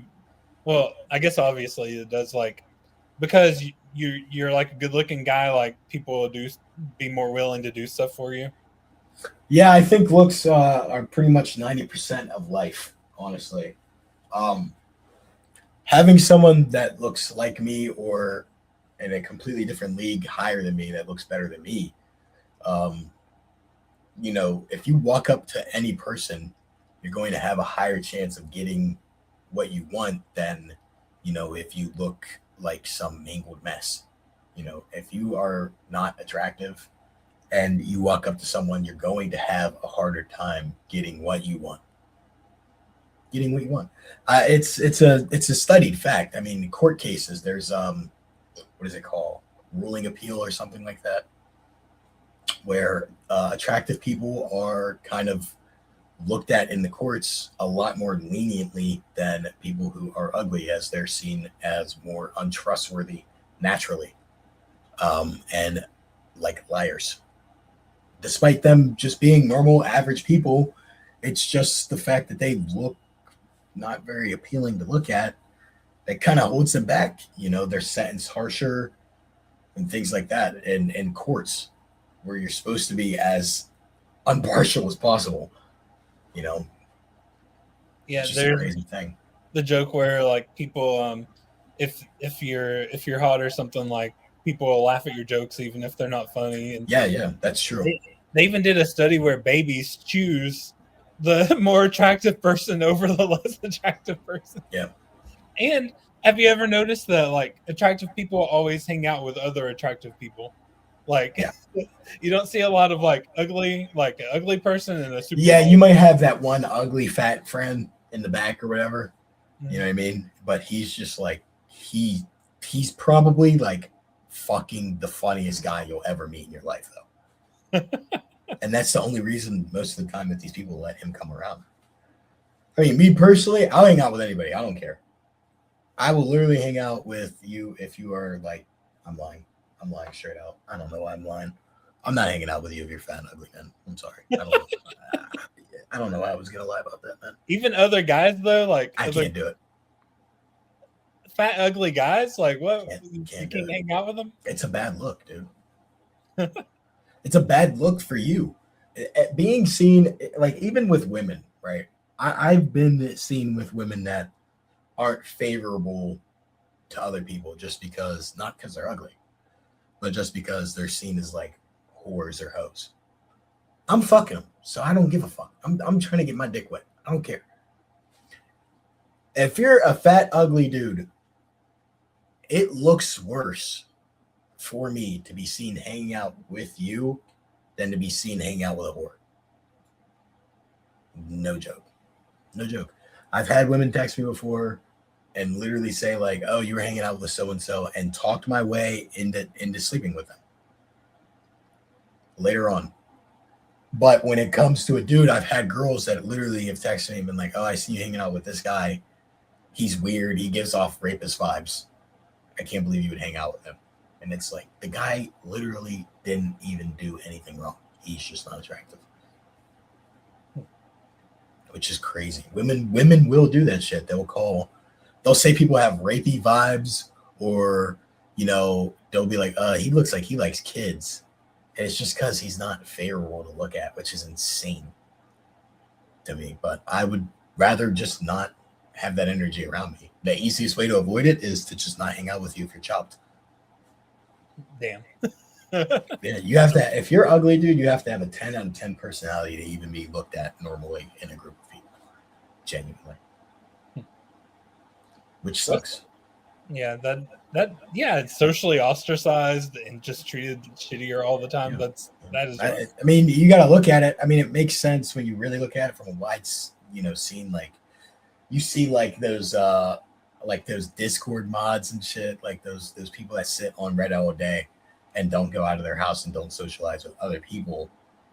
Well, I guess obviously it does. Like because you're like a good-looking guy, like people will be more willing to do stuff for you. Yeah, I think looks are pretty much 90% of life, honestly. Having someone that looks like me or in a completely different league higher than me that looks better than me, if you walk up to any person, you're going to have a higher chance of getting what you want than, if you look like some mangled mess. If you are not attractive and you walk up to someone, you're going to have a harder time getting what you want. It's a studied fact. I mean, court cases, there's what is it called? Ruling appeal or something like that. where attractive people are kind of looked at in the courts a lot more leniently than people who are ugly, as they're seen as more untrustworthy naturally, and like liars. Despite them just being normal, average people, it's just the fact that they look not very appealing to look at that kind of holds them back. You know, they're sentenced harsher and things like that in courts where you're supposed to be as impartial as possible. You know, Yeah, it's just a there's crazy thing. the joke where like people if you're hot or something, like people will laugh at your jokes even if they're not funny. And Yeah, that's true. they even did a study where babies choose the more attractive person over the less attractive person. Yeah. And have you ever noticed that like attractive people always hang out with other attractive people? Like Yeah. you don't see a lot of like an ugly person and a super Yeah, you might have that one ugly fat friend in the back or whatever. mm-hmm. You know what I mean? But he's just like he's probably like fucking the funniest guy you'll ever meet in your life though. And that's the only reason most of the time that these people let him come around. I mean, me personally, I'll hang out with anybody. I don't care. I will literally hang out with you if you are like, I'm lying. I'm lying straight out. I don't know why I'm lying. I'm not hanging out with you if you're fat and ugly, man. I'm sorry. I don't know why I was gonna lie about that, man. Even other guys though, like I can't do it. Fat ugly guys, like what? You can't hang out with them? It's a bad look, dude. It's a bad look for you. Being seen, like even with women, right? I've been seen with women that aren't favorable to other people just because, not because they're ugly, but just because they're seen as like whores or hoes. I'm fucking them, so I don't give a fuck. I'm trying to get my dick wet. I don't care. If you're a fat, ugly dude, it looks worse for me to be seen hanging out with you than to be seen hanging out with a whore. No joke. No joke. I've had women text me before and literally say like, "Oh, you were hanging out with so and so," and talked my way into sleeping with them later on. But when it comes to a dude, I've had girls that literally have texted me and been like, "Oh, I see you hanging out with this guy. He's weird. He gives off rapist vibes. I can't believe you would hang out with him." And it's like, the guy literally didn't even do anything wrong. He's just not attractive. Which is crazy. Women will do that shit. They'll say people have rapey vibes, or, you know, they'll be like, he looks like he likes kids. And it's just because he's not favorable to look at, which is insane to me. But I would rather just not have that energy around me. The easiest way to avoid it is to just not hang out with you if you're chopped. Damn. Yeah, you have to, if you're ugly, dude, you have to have a 10 out of 10 personality to even be looked at normally in a group of people. Genuinely. Which sucks. Yeah, it's socially ostracized and just treated shittier all the time. Yeah. That is I mean, you got to look at it. I mean, it makes sense when you really look at it from a wide, scene. Like, you see like those Discord mods and shit, like those people that sit on Reddit all day and don't go out of their house and don't socialize with other people.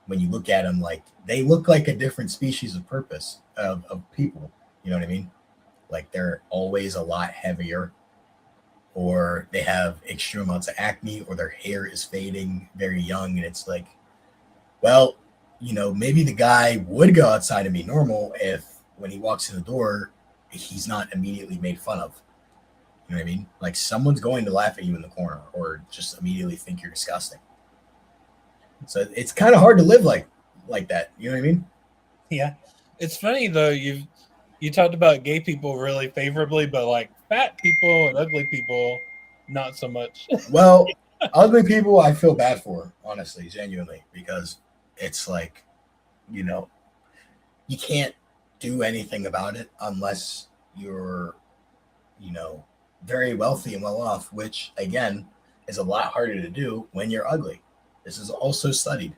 When you look at them, like, they look like a different species of purpose of people. You know what I mean? Like, they're always a lot heavier, or they have extreme amounts of acne, or their hair is fading very young. And it's like, well, maybe the guy would go outside and be normal if when he walks in the door, he's not immediately made fun of. You know what I mean? Like, someone's going to laugh at you in the corner or just immediately think you're disgusting. So it's kind of hard to live like that. You know what I mean? Yeah. It's funny though, you talked about gay people really favorably, but like fat people and ugly people, not so much. Well, ugly people I feel bad for, honestly, genuinely, because it's like, you can't do anything about it unless you're, very wealthy and well off, which again is a lot harder to do when you're ugly. This is also studied.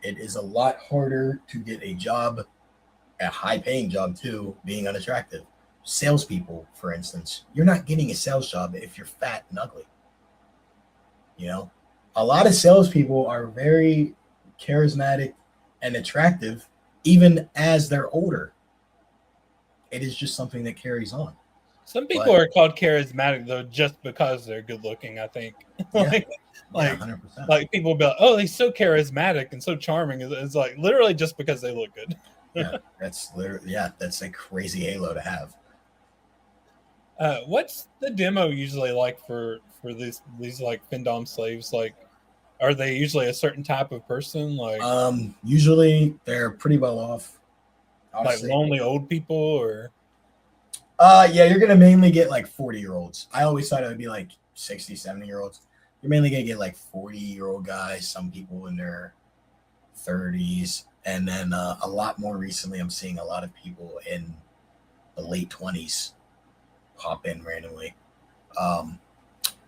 It is a lot harder to get a job, a high paying job too, being unattractive. Salespeople, for instance, you're not getting a sales job if you're fat and ugly. A lot of salespeople are very charismatic, and attractive, even as they're older. It is just something that carries on. Some people are called charismatic though, just because they're good looking. I think, Yeah, like 100%. like people be like, "Oh, he's so charismatic and so charming." It's like literally just because they look good. That's literally that's a crazy halo to have. What's the demo usually like for these like Findom slaves? Like, are they usually a certain type of person? Like Usually they're pretty well off. like lonely old people, or yeah, you're gonna mainly get like 40-year-olds. I always thought it would be like 60, 70-year-olds. You're mainly gonna get like 40-year-old guys, some people in their 30s, and then a lot more recently, I'm seeing a lot of people in the late 20s pop in randomly.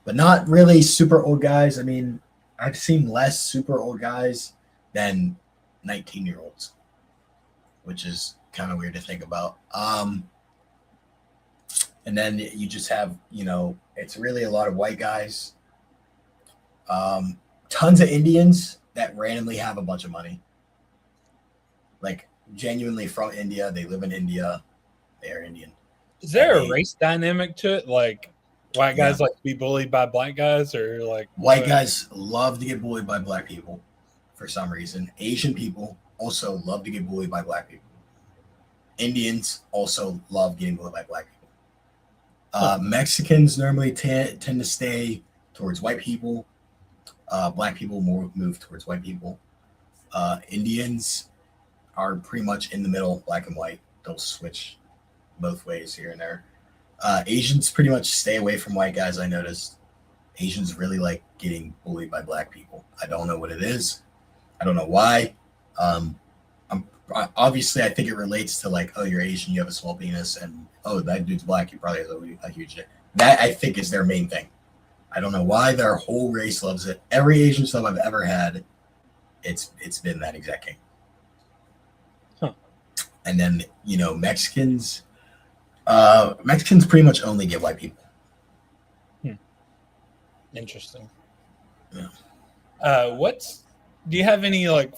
But not really super old guys. I mean, I've seen less super old guys than 19-year-olds, which is kind of weird to think about. And then you just have, it's really a lot of white guys, tons of Indians that randomly have a bunch of money, like genuinely from India. They live in India. They are Indian. Is there a race dynamic to it? Like white guys like to be bullied by black guys, or like white guys love to get bullied by black people for some reason. Asian people also love to get bullied by black people. Indians also love getting bullied by black people. Mexicans normally tend to stay towards white people. Black people more move towards white people. Indians are pretty much in the middle, black and white. They'll switch both ways here and there. Asians pretty much stay away from white guys. I noticed Asians really like getting bullied by black people. I don't know what it is. I don't know why. Obviously, I think it relates to like, oh, you're Asian, you have a small penis, and oh, that dude's black, he probably has a huge dick. That I think is their main thing. I don't know why their whole race loves it. Every Asian sub I've ever had, it's been that exact thing. Huh. And then Mexicans pretty much only get white people. Interesting. Yeah. Do you have any like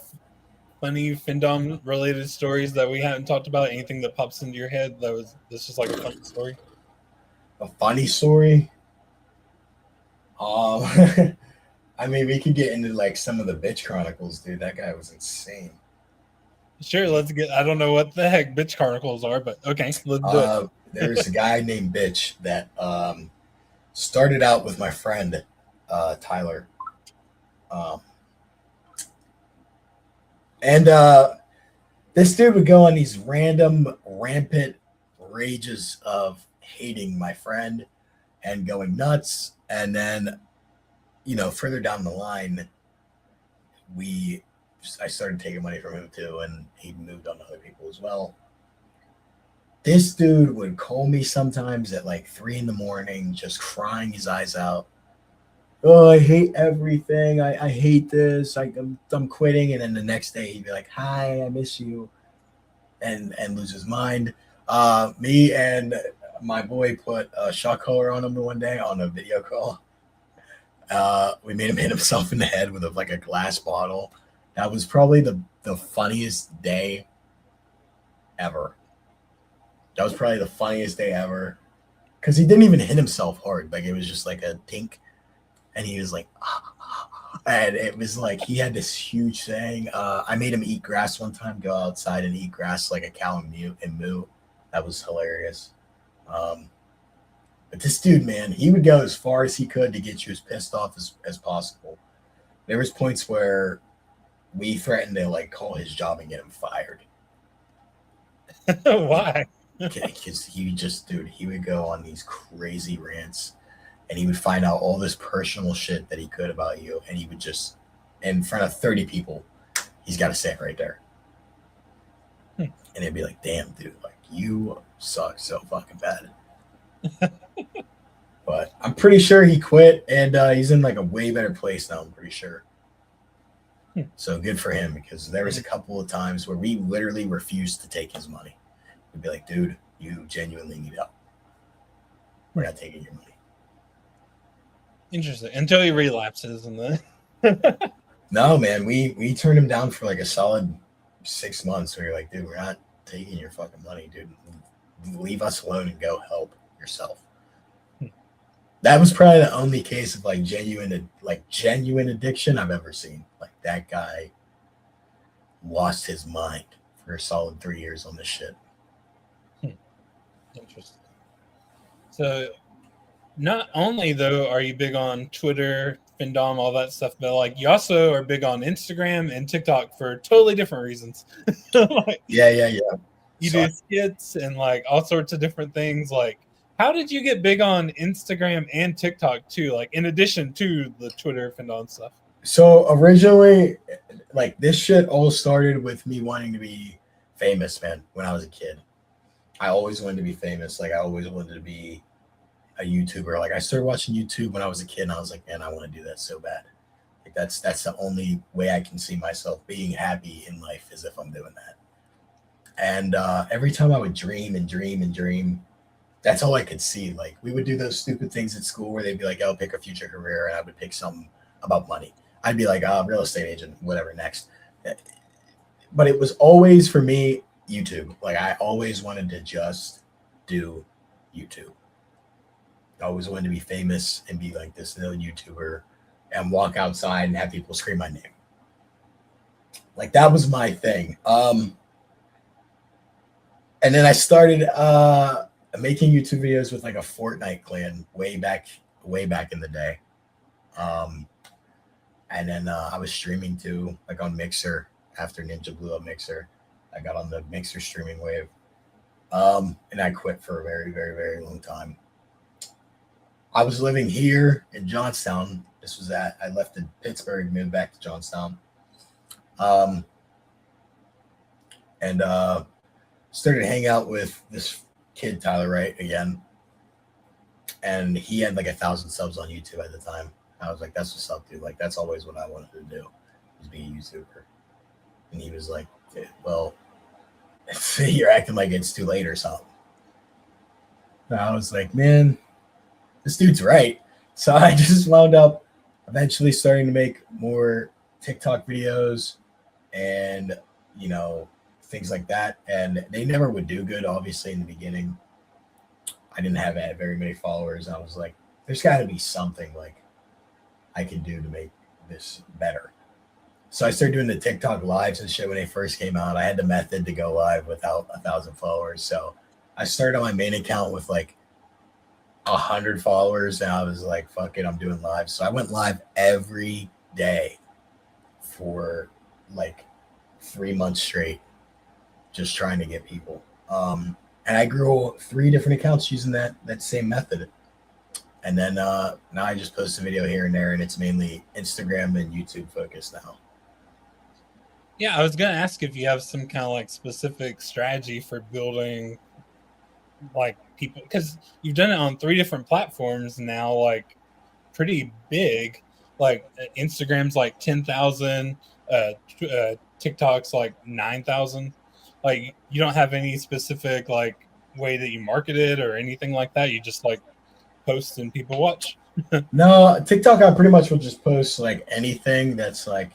funny Findom related stories that we haven't talked about? Anything that pops into your head that's just like a funny story? A funny story? I mean, we could get into like some of the bitch chronicles, dude. That guy was insane. Sure, let's get. I don't know what the heck bitch chronicles are, but okay, let's do it. There's a guy named Bitch that started out with my friend Tyler. And this dude would go on these random rampant rages of hating my friend and going nuts. And then, further down the line, I started taking money from him too, and he moved on to other people as well. This dude would call me sometimes at like 3 a.m, just crying his eyes out. Oh, I hate everything. I hate this. I'm quitting. And then the next day he'd be like, hi, I miss you. And lose his mind. Me and my boy put a shock collar on him one day on a video call. We made him hit himself in the head with a glass bottle. That was probably the funniest day ever. That was probably the funniest day ever. Because he didn't even hit himself hard. Like, it was just like a tink. And he was like, and it was like he had this huge thing. I made him eat grass one time, go outside and eat grass like a cow and moo. That was hilarious. But this dude, man, he would go as far as he could to get you as pissed off as possible. There was points where we threatened to like call his job and get him fired. Why? Because he would go on these crazy rants. And he would find out all this personal shit that he could about you. And he would just, in front of 30 people, he's got to say it right there. And it'd be like, damn, dude, like, you suck so fucking bad. But I'm pretty sure he quit. And he's in like a way better place now, I'm pretty sure. So good for him, because there was a couple of times where we literally refused to take his money. We'd be like, dude, you genuinely need help. We're not taking your money. Interesting. Until he relapses, and then No, man, we turned him down for like a solid 6 months. We were like, dude, we're not taking your fucking money, dude. Leave us alone and go help yourself. That was probably the only case of like genuine addiction I've ever seen. Like that guy lost his mind for a solid 3 years on this shit. Interesting. So not only though are you big on Twitter, Findom, all that stuff, but like you also are big on Instagram and TikTok for totally different reasons. Like, Yeah. you do skits and like all sorts of different things. Like, how did you get big on Instagram and TikTok too? Like, in addition to the Twitter, Findom stuff. So originally, like this shit all started with me wanting to be famous, man. When I was a kid, I always wanted to be famous. Like I always wanted to be a YouTuber. Like I started watching YouTube when I was a kid, and I was like, man, I want to do that so bad. Like that's the only way I can see myself being happy in life is if I'm doing that. And every time I would dream and dream and dream, that's all I could see. Like we would do those stupid things at school where they'd be like, "Oh, pick a future career," and I would pick something about money. I'd be like, "Oh, real estate agent, whatever next." But it was always for me YouTube. Like I always wanted to just do YouTube. I always wanted to be famous and be like this little YouTuber and walk outside and have people scream my name. Like that was my thing. And then I started making YouTube videos with like a Fortnite clan way back in the day. And then I was streaming too, like on Mixer after Ninja blew up Mixer. I got on the Mixer streaming wave. And I quit for a very, very, very long time. I was living here in Johnstown. I left in Pittsburgh, moved back to Johnstown. And started hanging out with this kid, Tyler Wright, again. And he had like 1,000 subs on YouTube at the time. I was like, that's what's up, dude. Like, that's always what I wanted to do, was be a YouTuber. And he was like, well, you're acting like it's too late or something. And I was like, man, this dude's right. So I just wound up eventually starting to make more TikTok videos and, things like that. And they never would do good, obviously, in the beginning. I didn't have very many followers. I was like, there's got to be something like I can do to make this better. So I started doing the TikTok lives and shit when they first came out. I had the method to go live without 1,000 followers. So I started on my main account with like 100 followers, and I was like, fuck it, I'm doing live. So I went live every day for like 3 months straight, just trying to get people. And I grew 3 different accounts using that same method. And then now I just post a video here and there, and it's mainly Instagram and YouTube focused now. Yeah, I was gonna ask if you have some kind of like specific strategy for building like people, because you've done it on 3 different platforms now, like pretty big. Like Instagram's like 10,000, TikTok's like 9,000. Like you don't have any specific like way that you market it or anything like that. You just like post and people watch. No, TikTok, I pretty much will just post like anything that's like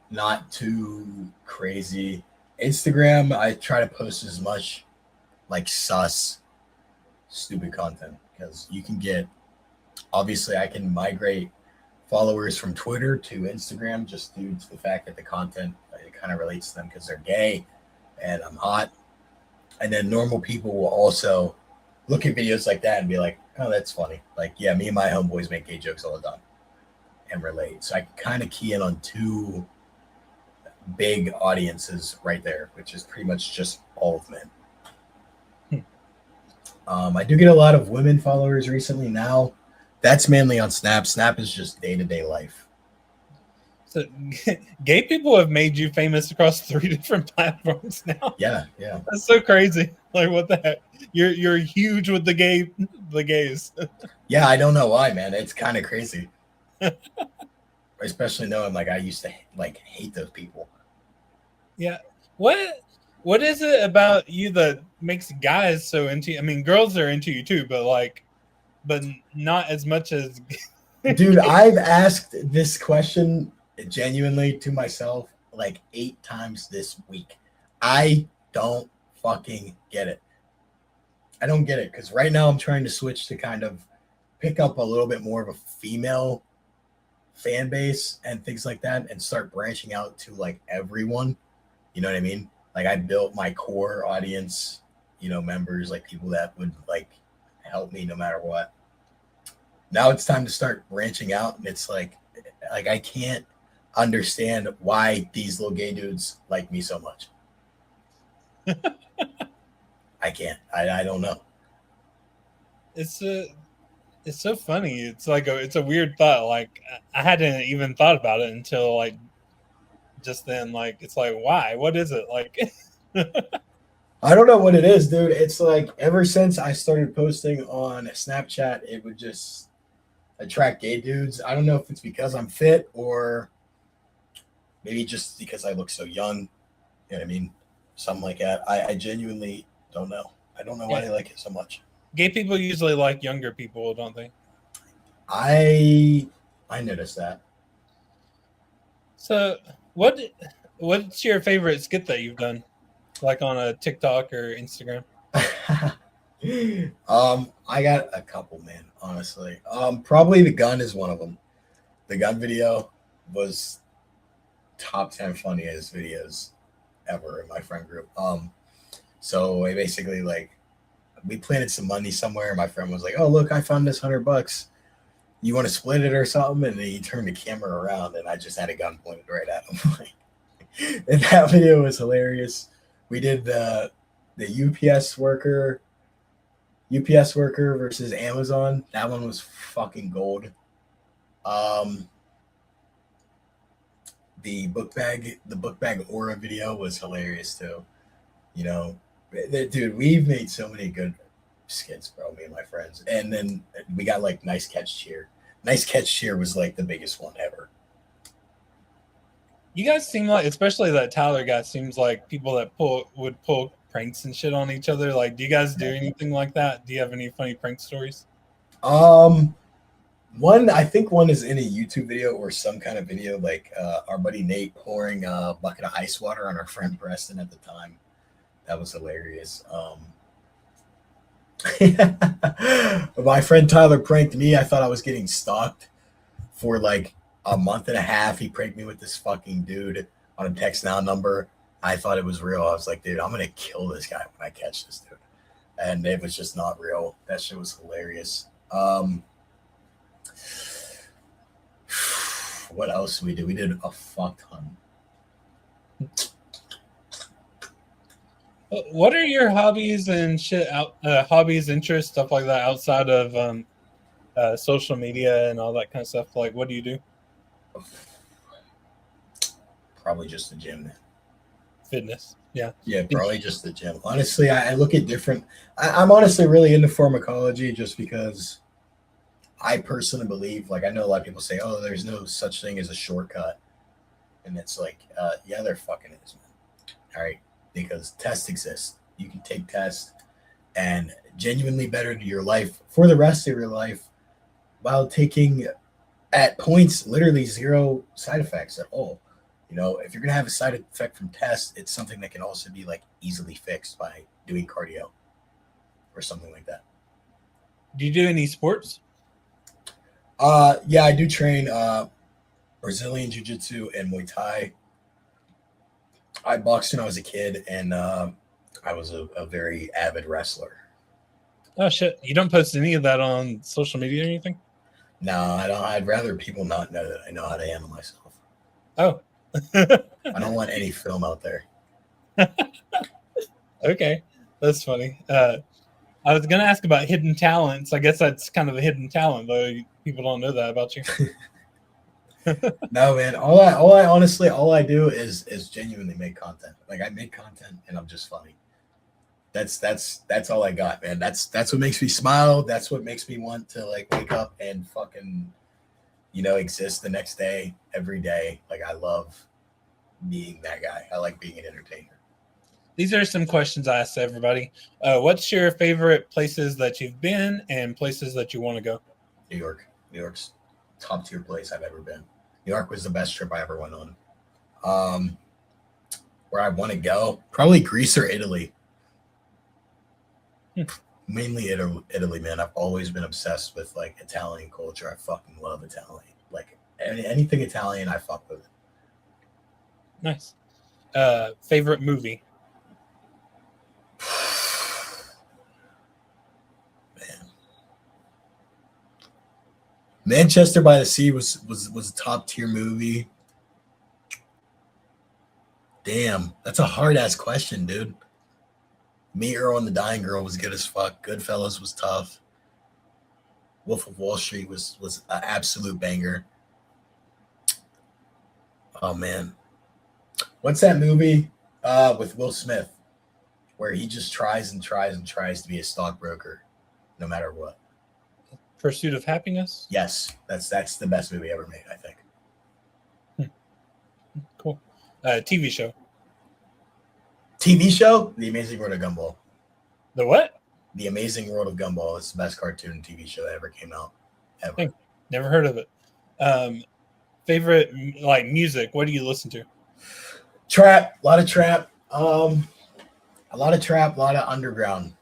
not too crazy. Instagram, I try to post as much like stupid content, because you can get, obviously I can migrate followers from Twitter to Instagram just due to the fact that the content, it kind of relates to them because they're gay and I'm hot. And then normal people will also look at videos like that and be like, oh, that's funny. Like, yeah, me and my homeboys make gay jokes all the time and relate. So I can kind of key in on 2 big audiences right there, which is pretty much just all of men. I do get a lot of women followers recently now. That's mainly on Snap. Snap is just day-to-day life. So gay people have made you famous across 3 different platforms now. Yeah. That's so crazy. Like, what the heck? You're huge with the gays. Yeah, I don't know why, man. It's kind of crazy. Especially knowing like I used to like hate those people. Yeah. What is it about you that makes guys so into you? I mean, girls are into you too, but not as much as Dude, I've asked this question genuinely to myself like 8 times this week. I don't fucking get it. I don't get it because right now I'm trying to switch to kind of pick up a little bit more of a female fan base and things like that and start branching out to like everyone. You know what I mean? Like I built my core audience, members, like people that would like help me no matter what. Now it's time to start branching out and it's like I can't understand why these little gay dudes like me so much. I can't. I don't know. It's so funny. It's like it's a weird thought. Like I hadn't even thought about it until like just then. Like it's like why? What is it like? I don't know what it is, dude. It's like ever since I started posting on Snapchat, it would just attract gay dudes. I don't know if it's because I'm fit or maybe just because I look so young. You know what I mean? Something like that. I genuinely don't know. I don't know why they like it so much. Gay people usually like younger people, don't they? I noticed that. So what's your favorite skit that you've done? Like on a TikTok or Instagram? I got a couple, man, honestly. Probably the gun is one of them. The gun video was top 10 funniest videos ever in my friend group. So I basically like we planted some money somewhere. My friend was like, "Oh, look, I found this $100. You want to split it or something?" And then he turned the camera around, and I just had a gun pointed right at him. And that video was hilarious. We did the UPS worker versus Amazon. That one was fucking gold. The book bag aura video was hilarious too. Dude, we've made so many good skits, bro, me and my friends. And then we got like Nice Catch Cheer. Nice Catch Cheer was like the biggest one ever. You guys seem like, especially that Tyler guy, seems like people that would pull pranks and shit on each other. Like, do you guys do anything like that? Do you have any funny prank stories? I think one is in a YouTube video or some kind of video, like our buddy Nate pouring a bucket of ice water on our friend Preston at the time. That was hilarious. My friend Tyler pranked me. I thought I was getting stalked for like a month and a half. He pranked me with this fucking dude on a text now number. I thought it was real. I was like, dude, I'm gonna kill this guy when I catch this dude. And it was just not real. That shit was hilarious. What else did we do? We did a fuck ton. What are your hobbies and shit? Hobbies, interests, stuff like that outside of social media and all that kind of stuff. Like, what do you do? Probably just the gym. Fitness. Yeah. Yeah, probably just the gym. Honestly, I look at different. I'm honestly really into pharmacology just because I personally believe, like, I know a lot of people say, oh, there's no such thing as a shortcut. And it's like, yeah, there fucking is, man. All right. Because tests exist. You can take tests and genuinely better your life for the rest of your life while taking at points literally zero side effects at all. If you're going to have a side effect from tests, it's something that can also be like easily fixed by doing cardio or something like that. Do you do any sports? Yeah, I do train Brazilian Jiu-Jitsu and Muay Thai. I boxed when I was a kid, and I was a very avid wrestler. Oh, shit. You don't post any of that on social media or anything? No, I don't. I'd rather people not know that I know how to handle myself. Oh. I don't want any film out there. Okay. That's funny. I was going to ask about hidden talents. I guess that's kind of a hidden talent, though. People don't know that about you. No, man. All I do is genuinely make content. Like I make content and I'm just funny. That's all I got, man. That's what makes me smile. That's what makes me want to like wake up and fucking, exist the next day, every day. Like I love being that guy. I like being an entertainer. These are some questions I asked everybody. What's your favorite places that you've been and places that you want to go? New York. New York's top tier place I've ever been. New York was the best trip I ever went on. Um, where I want to go, probably Greece or Italy. Hmm. Mainly Italy, man. I've always been obsessed with like Italian culture. I fucking love Italian. Like anything Italian, I fuck with it. Nice. Favorite movie? Man, Manchester by the Sea was a top tier movie. Damn, that's a hard ass question, dude. Me, Earl, and the Dying Girl was good as fuck. Goodfellas was tough. Wolf of Wall Street was an absolute banger. Oh man, what's that movie with Will Smith where he just tries and tries and tries to be a stockbroker, no matter what? Pursuit of Happiness? Yes, that's the best movie ever made, I think. Cool. TV show? TV show: The Amazing World of Gumball. The what? The Amazing World of Gumball is the best cartoon TV show that ever came out, ever. Never heard of it. Favorite like music? What do you listen to? Trap, a lot of trap. A lot of trap, a lot of underground.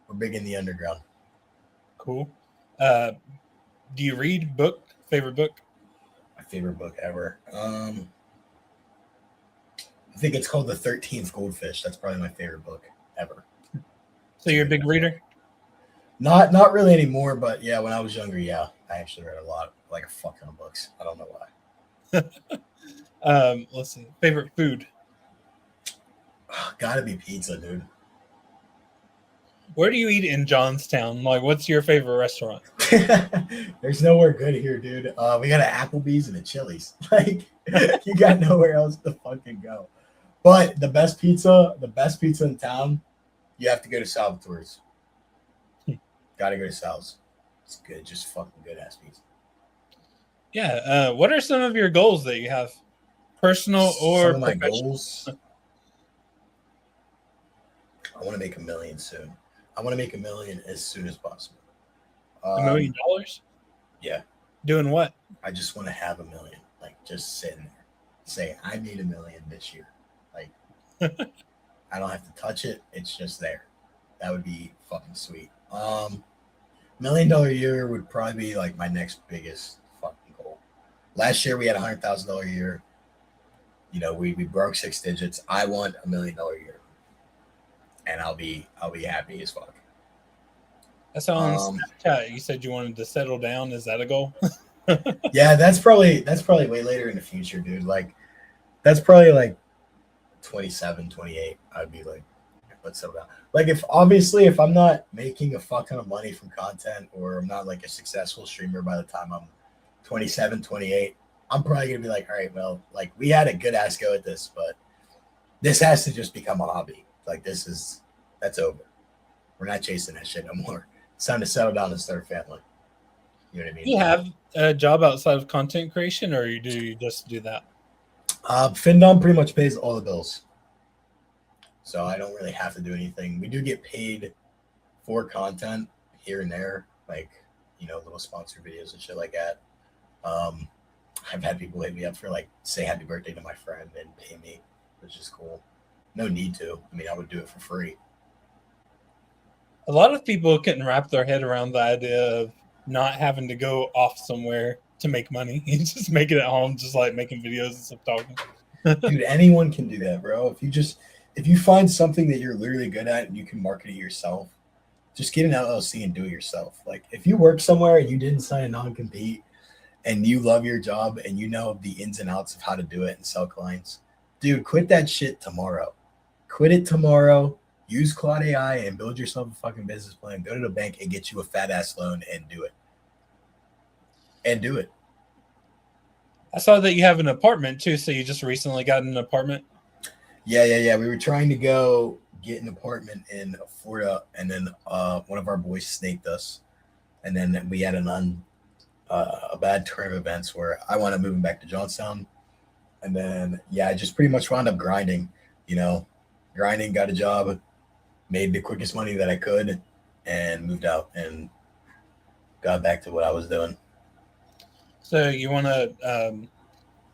We're big in the underground. Cool. Do you read? Book? Favorite book? My favorite book ever. I think it's called The 13th Goldfish. That's probably my favorite book ever. So you're a big reader? Not really anymore, but yeah, when I was younger, yeah, I actually read a lot, like a fuck ton of books. I don't know why. Let's see. Favorite food? Gotta be pizza, dude. Where do you eat in Johnstown? Like, what's your favorite restaurant? There's nowhere good here, dude. We got an Applebee's and a Chili's. Like, you got nowhere else to fucking go. But the best pizza in town, you have to go to Salvatore's. Gotta go to Sal's. It's good, just fucking good ass pizza. Yeah. What are some of your goals that you have, personal or some of my professional? goals? I want to make $1 million soon. I want to make $1 million as soon as possible. $1 million? Yeah. Doing what? I just want to have $1 million, like just sitting there, say I need $1 million this year. Like, I don't have to touch it; it's just there. That would be fucking sweet. $1 million a year would probably be like my next biggest fucking goal. Last year we had $100,000 a year. You know, we broke 6 digits. I want $1 million a year, and I'll be happy as fuck. That's on Snapchat. You said you wanted to settle down. Is that a goal? Yeah, that's probably way later in the future, dude. Like, that's probably like 27, 28. I'd be like, let's settle down. Like, if I'm not making a fuck ton of money from content, or I'm not like a successful streamer by the time I'm 27, 28, I'm probably gonna be like, all right, well, like, we had a good ass go at this, but this has to just become a hobby. Like, that's over. We're not chasing that shit no more. It's time to settle down and start a family. You know what I mean? Do you have a job outside of content creation, or do you just do that? Findom pretty much pays all the bills, so I don't really have to do anything. We do get paid for content here and there, like, you know, little sponsored videos and shit like that. I've had people hit me up for like, say happy birthday to my friend and pay me, which is cool. No need to. I mean, I would do it for free. A lot of people couldn't wrap their head around the idea of not having to go off somewhere to make money. You just make it at home, just like making videos and stuff, talking. Dude, anyone can do that, bro. If you find something that you're literally good at and you can market it yourself, just get an LLC and do it yourself. Like, if you work somewhere and you didn't sign a non-compete and you love your job and you know the ins and outs of how to do it and sell clients, dude, quit that shit tomorrow. Quit it tomorrow. Use Claude AI and build yourself a fucking business plan. Go to the bank and get you a fat ass loan and do it. And do it. I saw that you have an apartment too, so you just recently got an apartment. Yeah. We were trying to go get an apartment in Florida, and then one of our boys snaked us, and then we had a bad turn of events where I wound up moving back to Johnstown, and then I just pretty much wound up grinding. You know, got a job, made the quickest money that I could, and moved out and got back to what I was doing. So you want to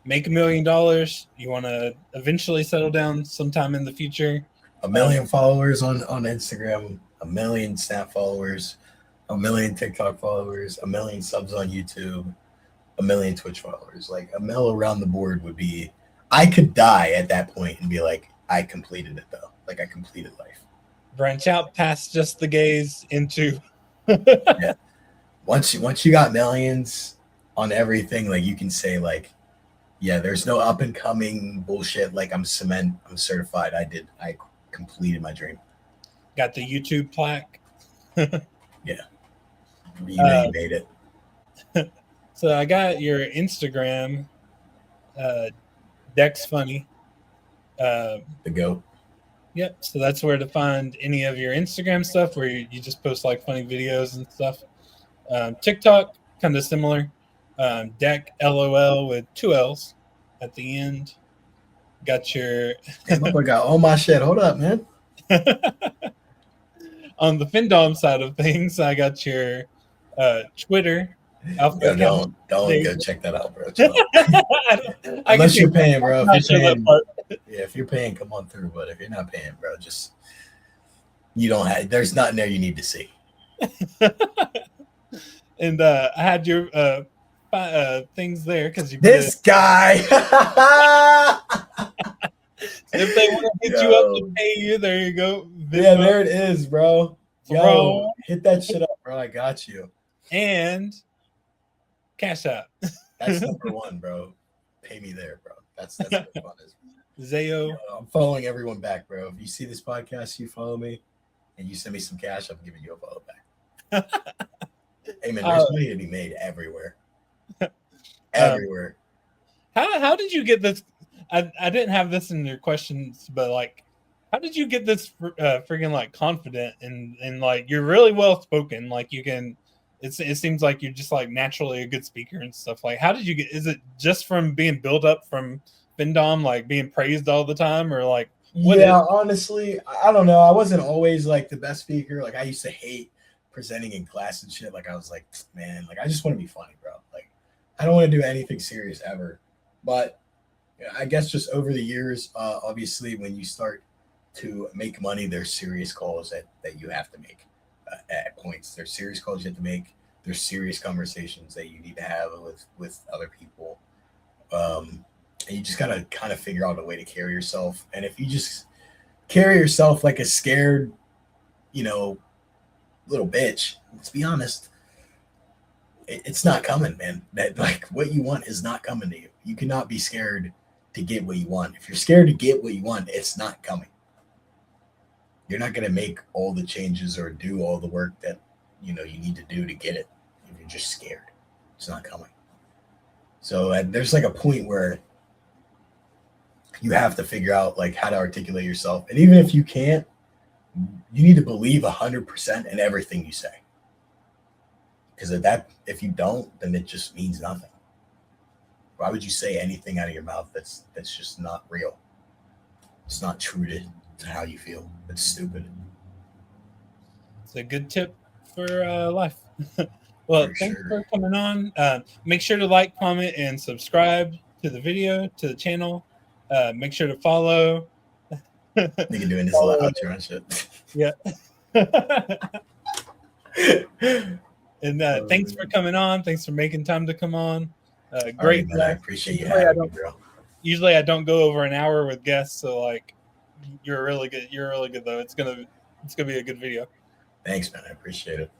make $1 million? You want to eventually settle down sometime in the future? 1 million followers on Instagram, 1 million Snap followers, 1 million TikTok followers, 1 million subs on YouTube, 1 million Twitch followers. Like a mill around the board would be. I could die at that point and be like, I completed it though. Like I completed life. Branch out past just the gays into. Yeah. Once you got millions on everything, like you can say like, yeah, there's no up and coming bullshit. Like I'm certified. I completed my dream. Got the YouTube plaque. Yeah. You know you made it. So I got your Instagram. Deck's funny. The goat. Yep. So that's where to find any of your Instagram stuff where you just post like funny videos and stuff. TikTok, kind of similar. Deck LOL with 2 L's at the end. Got your. Damn, I got all my shit. Hold up, man. On the Findom side of things, I got your Twitter. Yo, don't go check that out, bro. Unless you're paying, bro. If you're paying, if you're paying, come on through. But if you're not paying, bro, just you don't have. There's nothing there you need to see. And I had your things there because you. This guy. If they want to hit you up to pay you, there you go. Yeah, there it is, bro. Yo, hit that shit up, bro. I got you. And Cashapp. That's number one, bro. Pay me there, bro. That's what fun is. Zaow. Yo, I'm following everyone back, bro. If you see this podcast, you follow me, and you send me some cash, I'm giving you a follow back. Hey man, there's money to be made everywhere. Everywhere. How did you get this? I didn't have this in your questions, but like, how did you get this freaking like confident and like you're really well spoken? Like you can, it seems like you're just like naturally a good speaker and stuff. Like, how did you get? Is it just from being built up from Findom, like being praised all the time, or like? Honestly, I don't know. I wasn't always like the best speaker. Like I used to hate presenting in class and shit. Like I was like, man, like I just want to be funny, bro. Like I don't want to do anything serious ever. But I guess just over the years, obviously, when you start to make money, there's serious calls that you have to make at points. There's serious calls you have to make. There's serious conversations that you need to have with other people. And you just got to kind of figure out a way to carry yourself. And if you just carry yourself like a scared, little bitch, let's be honest, it's not coming, man. That like what you want is not coming to you. You cannot be scared to get what you want. If you're scared to get what you want, it's not coming. You're not going to make all the changes or do all the work that you need to do to get it. If you're just scared, it's not coming. So there's like a point where you have to figure out like how to articulate yourself. And even if you can't, you need to believe 100% in everything you say. Because if you don't, then it just means nothing. Why would you say anything out of your mouth that's just not real? It's not true to how you feel. It's stupid. It's a good tip for life. Well, thanks for coming on. Make sure to like, comment, and subscribe to the video, to the channel. Make sure to follow. Nigga doing this outro and shit. Yeah. And thanks for coming on. Thanks for making time to come on. Great. Right, man, I appreciate you having me, bro. Usually I don't go over an hour with guests, so like you're really good. You're really good though. It's gonna be a good video. Thanks, man. I appreciate it.